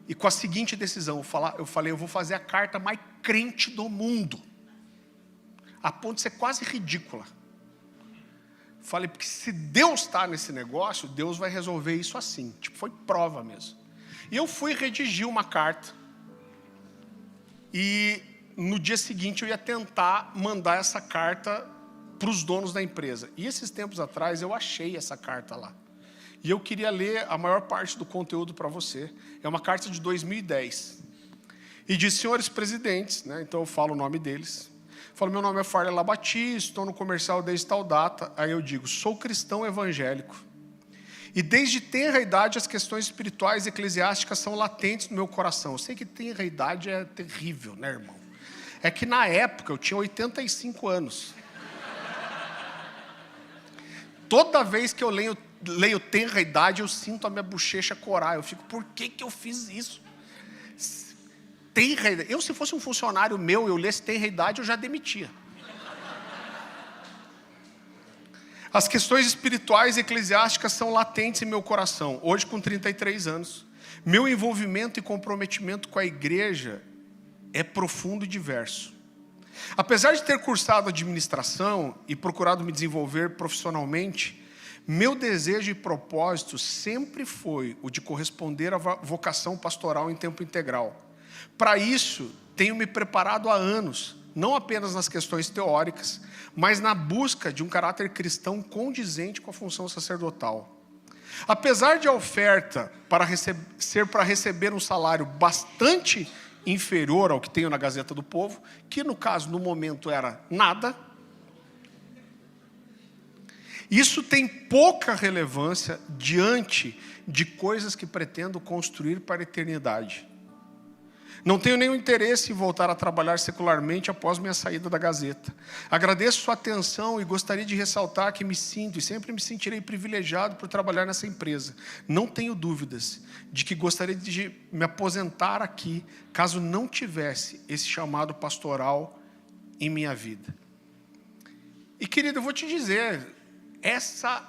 e com a seguinte decisão, eu falei, eu vou fazer a carta mais crente do mundo, a ponto de ser quase ridícula. Falei, porque se Deus está nesse negócio, Deus vai resolver isso assim. Tipo, foi prova mesmo. E eu fui redigir uma carta. E no dia seguinte eu ia tentar mandar essa carta para os donos da empresa. E esses tempos atrás eu achei essa carta lá. E eu queria ler a maior parte do conteúdo para você. É uma carta de 2010. E diz, senhores presidentes, né? Então eu falo o nome deles. Falo, meu nome é Farley Labati, estou no comercial desde tal data. Aí eu digo, sou cristão evangélico. E desde tenra idade as questões espirituais e eclesiásticas são latentes no meu coração. Eu sei que tenra idade é terrível, né, irmão? É que na época eu tinha 85 anos. Toda vez que eu leio tenra idade, eu sinto a minha bochecha corar. Eu fico, por que eu fiz isso? Tenra idade. Eu, se fosse um funcionário meu, eu lesse tenra idade, eu já demitia. As questões espirituais e eclesiásticas são latentes em meu coração. Hoje, com 33 anos, meu envolvimento e comprometimento com a igreja é profundo e diverso. Apesar de ter cursado administração e procurado me desenvolver profissionalmente, meu desejo e propósito sempre foi o de corresponder à vocação pastoral em tempo integral. Para isso, tenho me preparado há anos, não apenas nas questões teóricas, mas na busca de um caráter cristão condizente com a função sacerdotal. Apesar de a oferta ser para receber um salário bastante inferior ao que tenho na Gazeta do Povo, que no caso, no momento, era nada, Isso tem pouca relevância diante de coisas que pretendo construir para a eternidade. Não tenho nenhum interesse em voltar a trabalhar secularmente após minha saída da Gazeta. Agradeço sua atenção e gostaria de ressaltar que me sinto e sempre me sentirei privilegiado por trabalhar nessa empresa. Não tenho dúvidas de que gostaria de me aposentar aqui, caso não tivesse esse chamado pastoral em minha vida. E, querido, eu vou te dizer, essa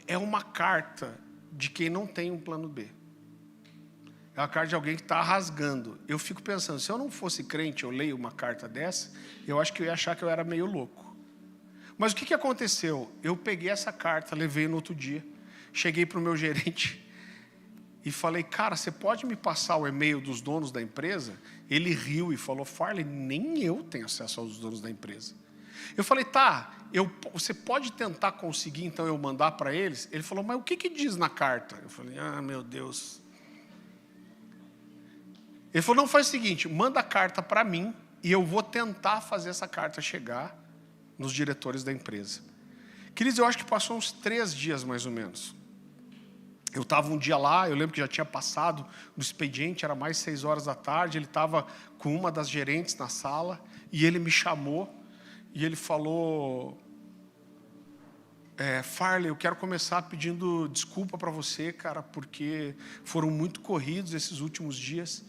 é uma carta de quem não tem um plano B. É uma carta de alguém que está rasgando. Eu fico pensando, se eu não fosse crente, eu leio uma carta dessa, eu acho que eu ia achar que eu era meio louco. Mas o que aconteceu? Eu peguei essa carta, levei no outro dia, cheguei para o meu gerente e falei, cara, você pode me passar o e-mail dos donos da empresa? Ele riu e falou, Farley, nem eu tenho acesso aos donos da empresa. Eu falei, tá, você pode tentar conseguir então eu mandar para eles? Ele falou, mas o que diz na carta? Eu falei, meu Deus. Ele falou, não, faz o seguinte, manda a carta para mim e eu vou tentar fazer essa carta chegar nos diretores da empresa. Queridos, eu acho que passou uns 3 dias mais ou menos. Eu estava um dia lá, eu lembro que já tinha passado do expediente, era mais 6 horas da tarde, ele estava com uma das gerentes na sala e ele me chamou e ele falou, Farley, eu quero começar pedindo desculpa para você, cara, porque foram muito corridos esses últimos dias.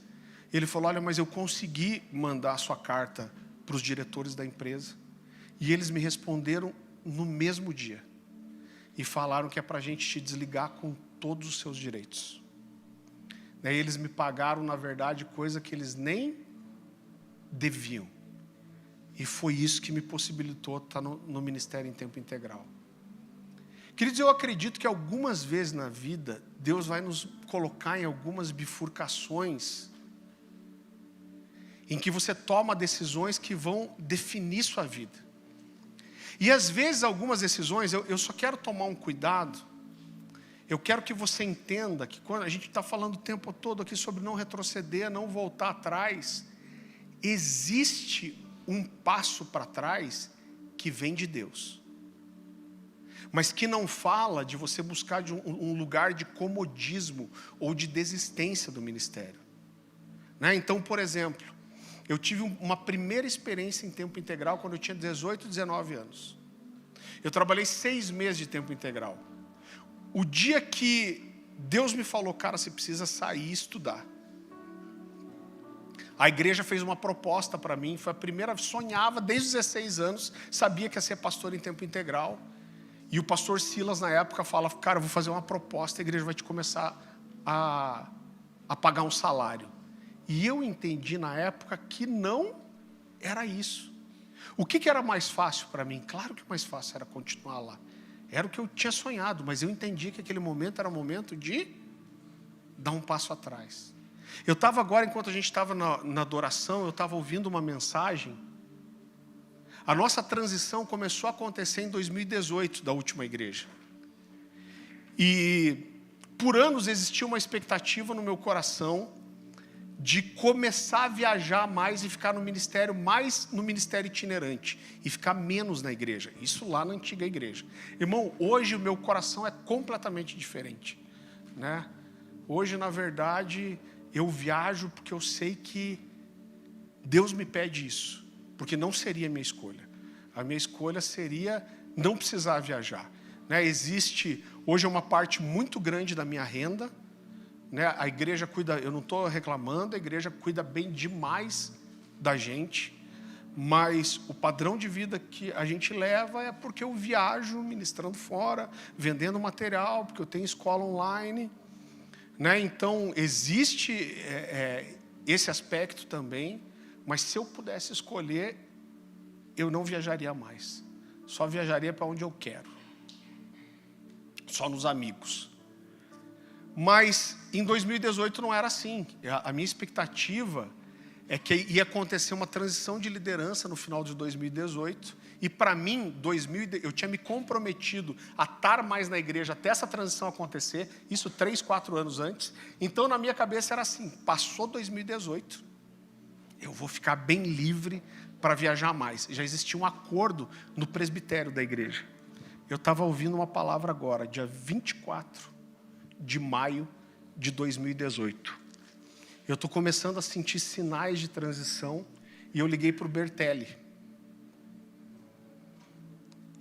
Ele falou, olha, mas eu consegui mandar a sua carta para os diretores da empresa. E eles me responderam no mesmo dia. E falaram que é para a gente te desligar com todos os seus direitos. Daí eles me pagaram, na verdade, coisa que eles nem deviam. E foi isso que me possibilitou estar no ministério em tempo integral. Queridos, eu acredito que algumas vezes na vida, Deus vai nos colocar em algumas bifurcações em que você toma decisões que vão definir sua vida. E às vezes algumas decisões, eu só quero tomar um cuidado, eu quero que você entenda que quando a gente está falando o tempo todo aqui sobre não retroceder, não voltar atrás, existe um passo para trás que vem de Deus. Mas que não fala de você buscar de um lugar de comodismo ou de desistência do ministério. Então, por exemplo, eu tive uma primeira experiência em tempo integral quando eu tinha 18, 19 anos. Eu trabalhei 6 meses de tempo integral. O dia que Deus me falou, cara, você precisa sair e estudar. A igreja fez uma proposta para mim, foi a primeira, sonhava desde os 16 anos, sabia que ia ser pastor em tempo integral. E o pastor Silas, na época, fala, cara, eu vou fazer uma proposta, a igreja vai te começar a pagar um salário. E eu entendi na época que não era isso. O que era mais fácil para mim? Claro que o mais fácil era continuar lá. Era o que eu tinha sonhado, mas eu entendi que aquele momento era o momento de dar um passo atrás. Eu estava agora, enquanto a gente estava na adoração, eu estava ouvindo uma mensagem. A nossa transição começou a acontecer em 2018, da última igreja. E por anos existia uma expectativa no meu coração de começar a viajar mais e ficar no ministério, mais no ministério itinerante, e ficar menos na igreja. Isso lá na antiga igreja. Irmão, hoje o meu coração é completamente diferente. Hoje, na verdade, eu viajo porque eu sei que Deus me pede isso, porque não seria a minha escolha. A minha escolha seria não precisar viajar. Existe, hoje é uma parte muito grande da minha renda. A igreja cuida, eu não estou reclamando, a igreja cuida bem demais da gente, mas o padrão de vida que a gente leva é porque eu viajo ministrando fora, vendendo material, porque eu tenho escola online, Então existe esse aspecto também, mas se eu pudesse escolher, eu não viajaria mais, só viajaria para onde eu quero, só nos amigos. Mas em 2018 não era assim. A minha expectativa é que ia acontecer uma transição de liderança no final de 2018. E para mim, eu tinha me comprometido a estar mais na igreja até essa transição acontecer. Isso 3, 4 anos antes. Então na minha cabeça era assim, passou 2018, eu vou ficar bem livre para viajar mais. Já existia um acordo no presbitério da igreja. Eu estava ouvindo uma palavra agora, dia 24 de maio de 2018. Eu estou começando a sentir sinais de transição e eu liguei para o Bertelli.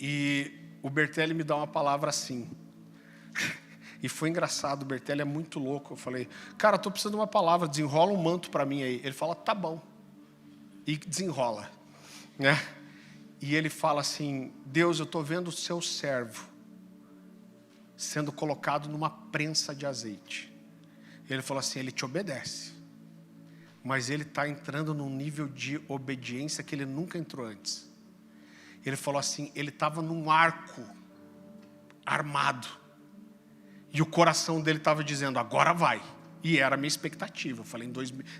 E o Bertelli me dá uma palavra assim. E foi engraçado, o Bertelli é muito louco. Eu falei, cara, estou precisando de uma palavra, desenrola um manto para mim aí. Ele fala, tá bom. E desenrola, né? E ele fala assim, Deus, eu estou vendo o seu servo sendo colocado numa prensa de azeite. Ele falou assim, ele te obedece, mas ele está entrando num nível de obediência que ele nunca entrou antes. Ele falou assim, ele estava num arco armado, e o coração dele estava dizendo, agora vai. E era a minha expectativa. Eu falei,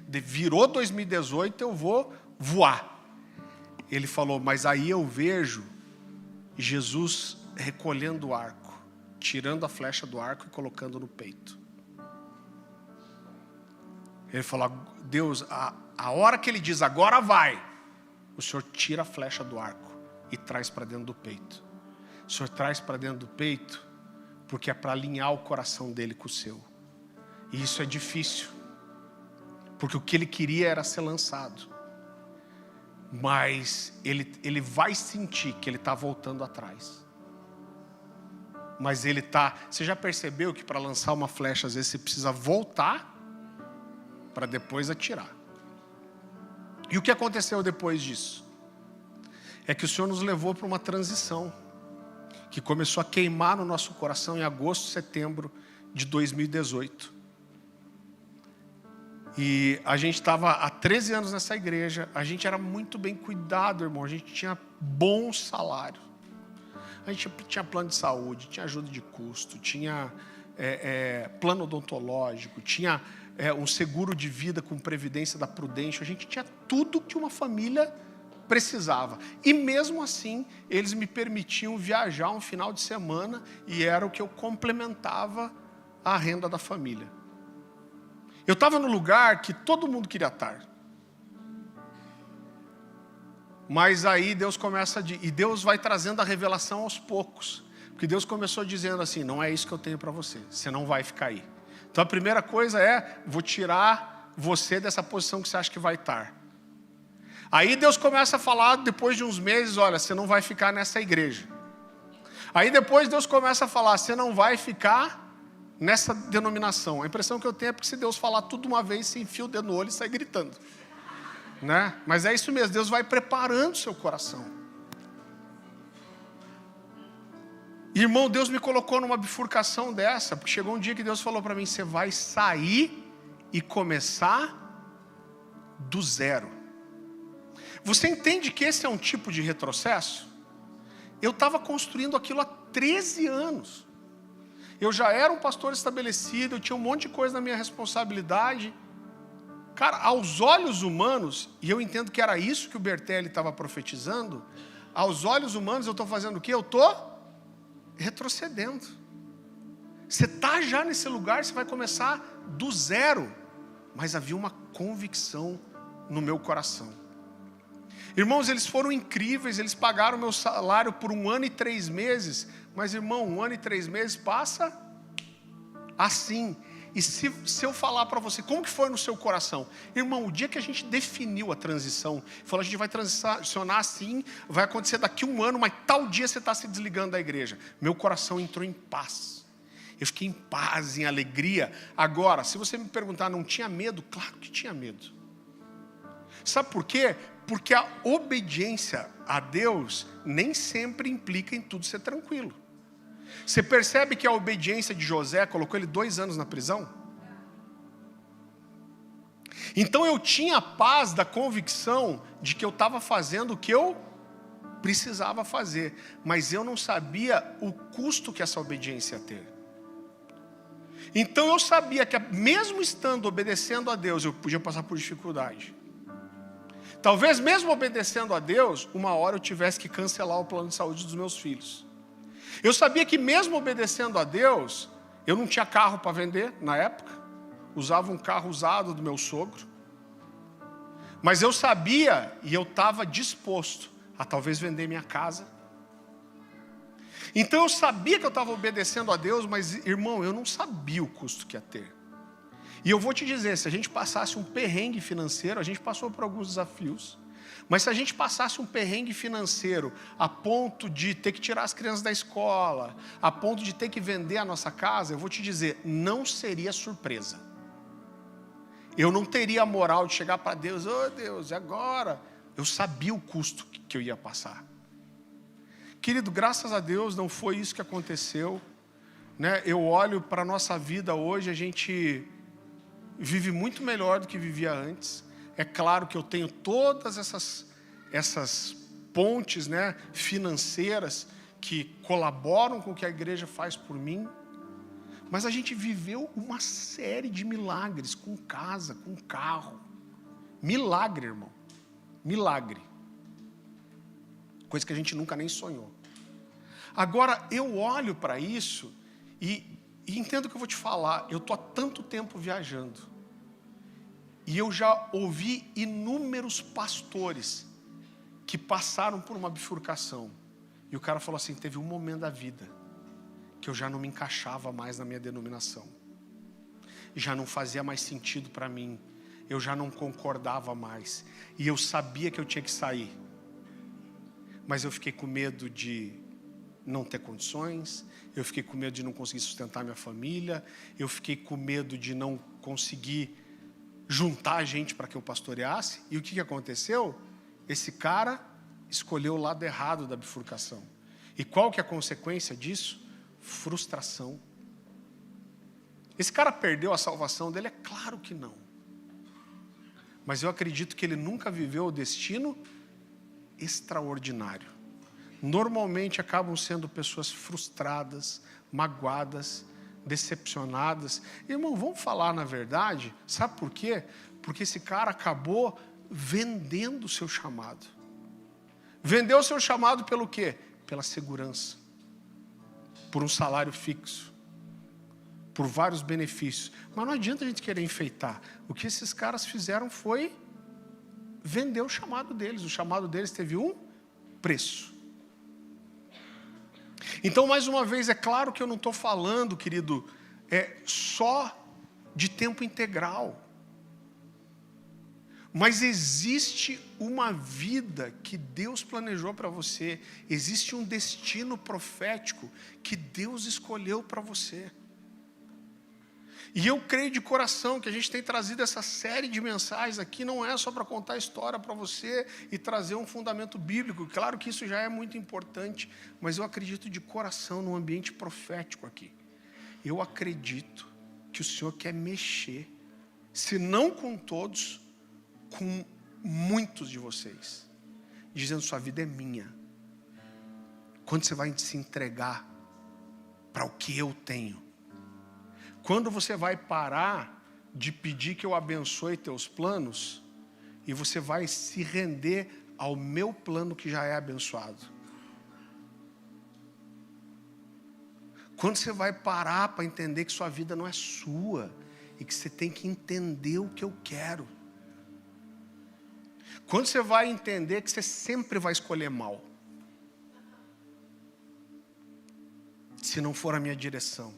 virou 2018, eu vou voar. Ele falou, mas aí eu vejo Jesus recolhendo o arco, tirando a flecha do arco e colocando no peito. Ele falou, Deus, a hora que ele diz, agora vai, o Senhor tira a flecha do arco e traz para dentro do peito. O Senhor traz para dentro do peito, porque é para alinhar o coração dele com o seu. E isso é difícil, porque o que ele queria era ser lançado. Mas ele vai sentir que ele está voltando atrás. Mas ele está... Você já percebeu que para lançar uma flecha, às vezes você precisa voltar para depois atirar. E o que aconteceu depois disso? É que o Senhor nos levou para uma transição, que começou a queimar no nosso coração em agosto, setembro de 2018. E a gente estava há 13 anos nessa igreja, a gente era muito bem cuidado, irmão, a gente tinha bom salário. A gente tinha plano de saúde, tinha ajuda de custo, tinha plano odontológico, tinha um seguro de vida com previdência da Prudential, a gente tinha tudo que uma família precisava. E mesmo assim, eles me permitiam viajar um final de semana e era o que eu complementava a renda da família. Eu estava no lugar que todo mundo queria estar. Mas aí Deus começa e Deus vai trazendo a revelação aos poucos. Porque Deus começou dizendo assim, não é isso que eu tenho para você, você não vai ficar aí. Então a primeira coisa é, vou tirar você dessa posição que você acha que vai estar. Aí Deus começa a falar, depois de uns meses, olha, você não vai ficar nessa igreja. Aí depois Deus começa a falar, você não vai ficar nessa denominação. A impressão que eu tenho é porque se Deus falar tudo uma vez, você enfia o dedo no olho e sai gritando. Né? Mas é isso mesmo, Deus vai preparando o seu coração. Irmão, Deus me colocou numa bifurcação dessa, porque chegou um dia que Deus falou para mim, você vai sair e começar do zero. Você entende que esse é um tipo de retrocesso? Eu estava construindo aquilo há 13 anos. Eu já era um pastor estabelecido, eu tinha um monte de coisa na minha responsabilidade. Cara, aos olhos humanos, e eu entendo que era isso que o Bertelli estava profetizando, aos olhos humanos eu estou fazendo o quê? Eu estou retrocedendo. Você está já nesse lugar, você vai começar do zero. Mas havia uma convicção no meu coração. Irmãos, eles foram incríveis, eles pagaram meu salário por 1 ano e 3 meses. Mas, irmão, 1 ano e 3 meses passa assim. E se eu falar para você, como que foi no seu coração? Irmão, o dia que a gente definiu a transição, falou, a gente vai transicionar assim, vai acontecer daqui 1 ano, mas tal dia você está se desligando da igreja. Meu coração entrou em paz. Eu fiquei em paz, em alegria. Agora, se você me perguntar, não tinha medo? Claro que tinha medo. Sabe por quê? Porque a obediência a Deus nem sempre implica em tudo ser tranquilo. Você percebe que a obediência de José colocou ele 2 anos na prisão? Então eu tinha a paz da convicção de que eu estava fazendo o que eu precisava fazer, mas eu não sabia o custo que essa obediência ia ter. Então eu sabia que mesmo estando obedecendo a Deus, eu podia passar por dificuldade. Talvez mesmo obedecendo a Deus, uma hora eu tivesse que cancelar o plano de saúde dos meus filhos. Eu sabia que mesmo obedecendo a Deus, eu não tinha carro para vender na época. Usava um carro usado do meu sogro. Mas eu sabia e eu estava disposto a talvez vender minha casa. Então eu sabia que eu estava obedecendo a Deus, mas, irmão, eu não sabia o custo que ia ter. E eu vou te dizer, se a gente passasse um perrengue financeiro, a gente passou por alguns desafios, mas se a gente passasse um perrengue financeiro a ponto de ter que tirar as crianças da escola, a ponto de ter que vender a nossa casa, eu vou te dizer, não seria surpresa. Eu não teria a moral de chegar para Deus, oh Deus, e agora? Eu sabia o custo que eu ia passar. Querido, graças a Deus não foi isso que aconteceu, né? Eu olho para a nossa vida hoje, a gente vive muito melhor do que vivia antes. É claro que eu tenho todas essas pontes, né, financeiras que colaboram com o que a igreja faz por mim, mas a gente viveu uma série de milagres, com casa, com carro. Milagre, irmão. Milagre. Coisa que a gente nunca nem sonhou. Agora, eu olho para isso e entendo o que eu vou te falar. Eu estou há tanto tempo viajando. E eu já ouvi inúmeros pastores que passaram por uma bifurcação. E o cara falou assim, teve um momento da vida que eu já não me encaixava mais na minha denominação. Já não fazia mais sentido para mim. Eu já não concordava mais. E eu sabia que eu tinha que sair. Mas eu fiquei com medo de não ter condições. Eu fiquei com medo de não conseguir sustentar minha família. Eu fiquei com medo de não conseguir juntar gente para que eu pastoreasse. E o que aconteceu? Esse cara escolheu o lado errado da bifurcação. E qual que é a consequência disso? Frustração. Esse cara perdeu a salvação dele? É claro que não. Mas eu acredito que ele nunca viveu o destino extraordinário. Normalmente acabam sendo pessoas frustradas, magoadas, decepcionadas. Irmão, vamos falar na verdade? Sabe por quê? Porque esse cara acabou vendendo o seu chamado. Vendeu o seu chamado pelo quê? Pela segurança. Por um salário fixo. Por vários benefícios. Mas não adianta a gente querer enfeitar. O que esses caras fizeram foi vender o chamado deles. O chamado deles teve um preço. Então, mais uma vez, é claro que eu não estou falando, querido, só de tempo integral. Mas existe uma vida que Deus planejou para você. Existe um destino profético que Deus escolheu para você. E eu creio de coração que a gente tem trazido essa série de mensagens aqui, não é só para contar a história para você e trazer um fundamento bíblico. Claro que isso já é muito importante, mas eu acredito de coração no ambiente profético aqui. Eu acredito que o Senhor quer mexer, se não com todos, com muitos de vocês, dizendo: sua vida é minha. Quando você vai se entregar para o que eu tenho? Quando você vai parar de pedir que eu abençoe teus planos e você vai se render ao meu plano que já é abençoado? Quando você vai parar para entender que sua vida não é sua e que você tem que entender o que eu quero? Quando você vai entender que você sempre vai escolher mal, se não for a minha direção?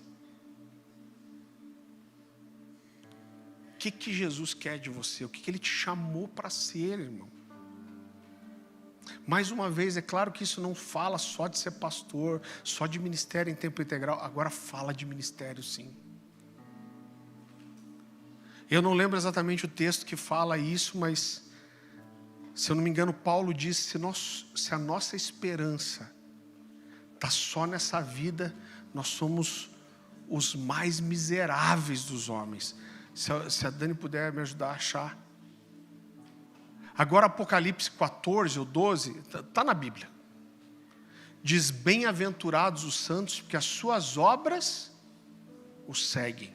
O que Jesus quer de você? O que Ele te chamou para ser, irmão? Mais uma vez, é claro que isso não fala só de ser pastor, só de ministério em tempo integral. Agora fala de ministério, sim. Eu não lembro exatamente o texto que fala isso, mas, se eu não me engano, Paulo diz: se a nossa esperança está só nessa vida, nós somos os mais miseráveis dos homens. Se a Dani puder me ajudar a achar. Agora Apocalipse 14 ou 12, está na Bíblia. Diz: bem-aventurados os santos, porque as suas obras os seguem.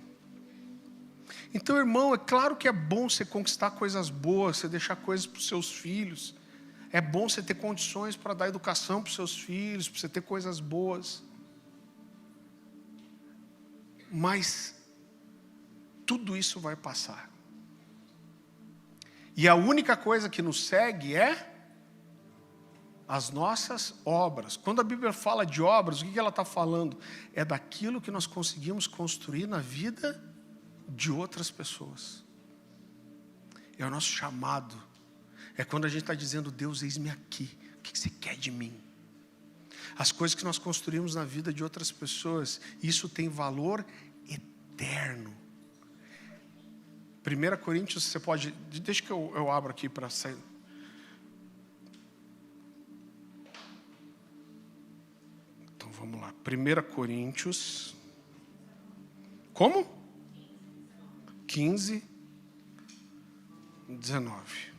Então, irmão, é claro que é bom você conquistar coisas boas, você deixar coisas para os seus filhos. É bom você ter condições para dar educação para os seus filhos, para você ter coisas boas. Mas tudo isso vai passar. E a única coisa que nos segue é as nossas obras. Quando a Bíblia fala de obras, o que ela está falando? É daquilo que nós conseguimos construir na vida de outras pessoas. É o nosso chamado. É quando a gente está dizendo: Deus, eis-me aqui. O que você quer de mim? As coisas que nós construímos na vida de outras pessoas, isso tem valor eterno. 1 Coríntios, você pode... Deixa que eu abro aqui para sair. Então vamos lá. 1 Coríntios. Como? 15, 19.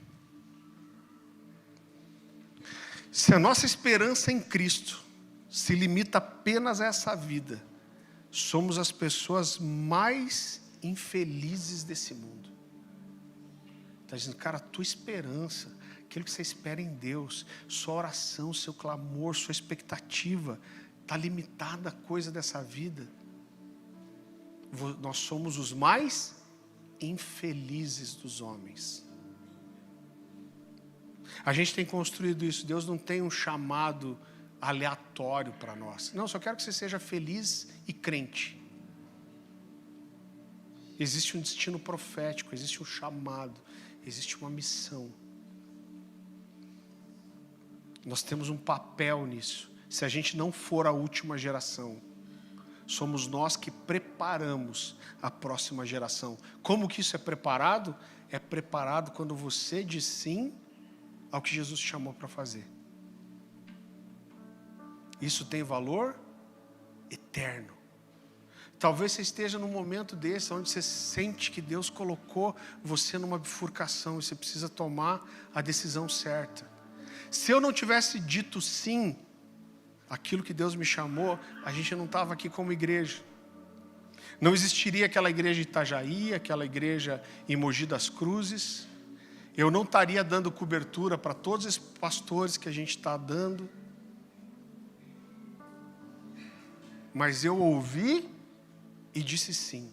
Se a nossa esperança em Cristo se limita apenas a essa vida, somos as pessoas mais infelizes desse mundo. Está dizendo: cara, a tua esperança, aquilo que você espera em Deus, sua oração, seu clamor, sua expectativa, está limitada a coisa dessa vida. Nós somos os mais infelizes dos homens. A gente tem construído isso. Deus não tem um chamado aleatório para nós. Não, só quero que você seja feliz e crente. Existe um destino profético, existe um chamado, existe uma missão. Nós temos um papel nisso. Se a gente não for a última geração, somos nós que preparamos a próxima geração. Como que isso é preparado? É preparado quando você diz sim ao que Jesus te chamou para fazer. Isso tem valor eterno. Talvez você esteja num momento desse, onde você sente que Deus colocou você numa bifurcação e você precisa tomar a decisão certa. Se eu não tivesse dito sim àquilo que Deus me chamou, a gente não estava aqui como igreja. Não existiria aquela igreja de Itajaí, aquela igreja em Mogi das Cruzes. Eu não estaria dando cobertura para todos esses pastores que a gente está dando. Mas eu ouvi e disse sim.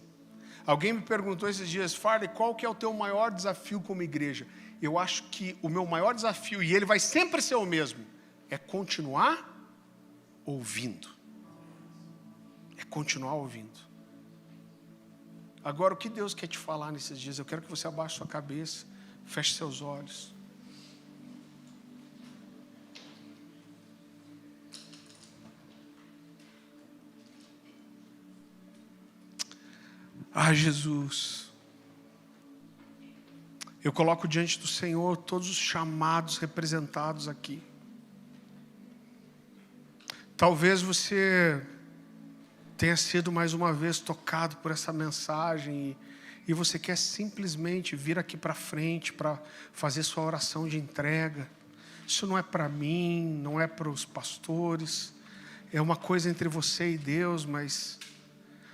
Alguém me perguntou esses dias: Farley, qual que é o teu maior desafio como igreja? Eu acho que o meu maior desafio, e ele vai sempre ser o mesmo, é continuar ouvindo. É continuar ouvindo. Agora, o que Deus quer te falar nesses dias? Eu quero que você abaixe sua cabeça, feche seus olhos. Ah, Jesus, eu coloco diante do Senhor todos os chamados representados aqui. Talvez você tenha sido mais uma vez tocado por essa mensagem e você quer simplesmente vir aqui para frente para fazer sua oração de entrega. Isso não é para mim, não é para os pastores, é uma coisa entre você e Deus, mas...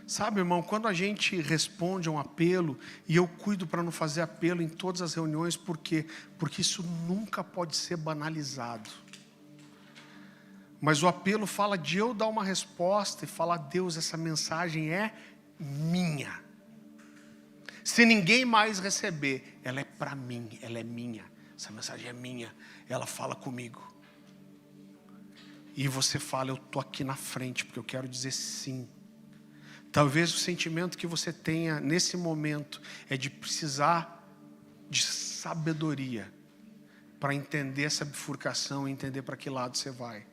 Sabe, irmão, quando a gente responde a um apelo, e eu cuido para não fazer apelo em todas as reuniões, por quê? Porque isso nunca pode ser banalizado. Mas o apelo fala de eu dar uma resposta e falar: Deus, essa mensagem é minha. Se ninguém mais receber, ela é para mim, ela é minha. Essa mensagem é minha, ela fala comigo. E você fala: eu estou aqui na frente, porque eu quero dizer sim. Talvez o sentimento que você tenha nesse momento é de precisar de sabedoria para entender essa bifurcação e entender para que lado você vai.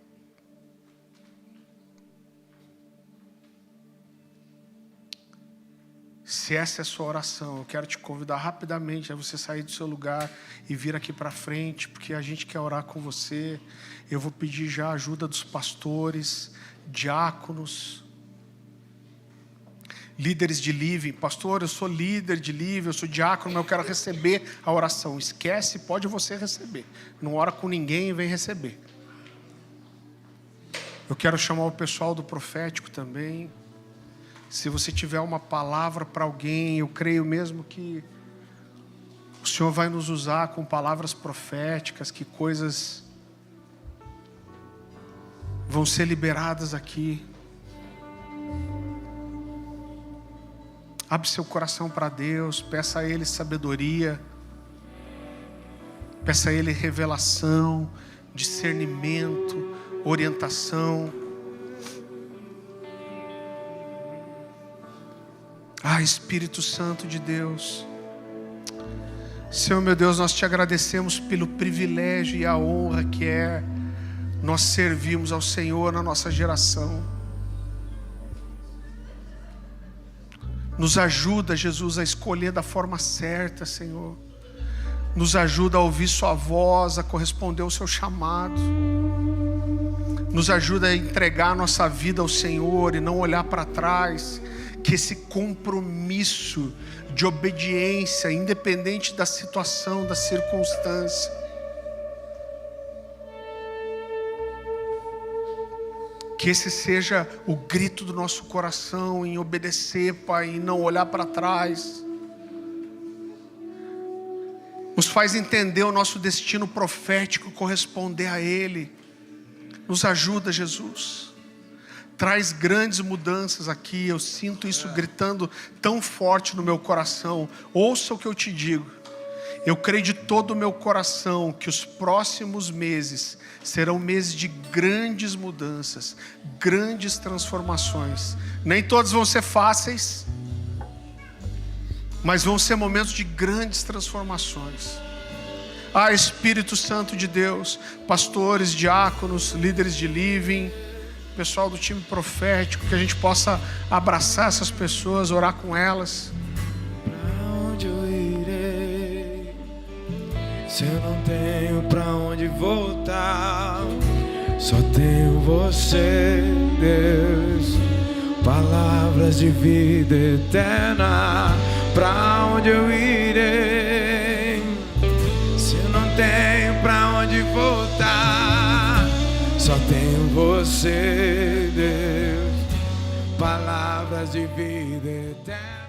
Se essa é a sua oração, eu quero te convidar rapidamente a você sair do seu lugar e vir aqui para frente, porque a gente quer orar com você. Eu vou pedir já a ajuda dos pastores, diáconos, líderes de living. Pastor, eu sou líder de living, eu sou diácono, mas eu quero receber a oração. Esquece, pode você receber. Não ora com ninguém e vem receber. Eu quero chamar o pessoal do profético também. Se você tiver uma palavra para alguém, eu creio mesmo que o Senhor vai nos usar com palavras proféticas, que coisas vão ser liberadas aqui. Abre seu coração para Deus, peça a Ele sabedoria, peça a Ele revelação, discernimento, orientação. Espírito Santo de Deus, Senhor meu Deus, nós te agradecemos pelo privilégio e a honra que é nós servirmos ao Senhor na nossa geração. Nos ajuda, Jesus, a escolher da forma certa, Senhor. Nos ajuda a ouvir sua voz, a corresponder ao seu chamado. Nos ajuda a entregar a nossa vida ao Senhor e não olhar para trás. Que esse compromisso de obediência, independente da situação, da circunstância, que esse seja o grito do nosso coração em obedecer, Pai, e não olhar para trás. Nos faz entender o nosso destino profético, corresponder a Ele. Nos ajuda, Jesus. Traz grandes mudanças aqui. Eu sinto isso gritando tão forte no meu coração. Ouça o que eu te digo. Eu creio de todo o meu coração que os próximos meses serão meses de grandes mudanças, grandes transformações. Nem todos vão ser fáceis, mas vão ser momentos de grandes transformações. Espírito Santo de Deus, pastores, diáconos, líderes de living, pessoal do time profético, que a gente possa abraçar essas pessoas, orar com elas. Pra onde eu irei, se eu não tenho pra onde voltar? Só tenho você, Deus, palavras de vida eterna. Pra onde eu irei, se eu não tenho pra onde voltar? Só tenho você, Deus, palavras de vida eterna.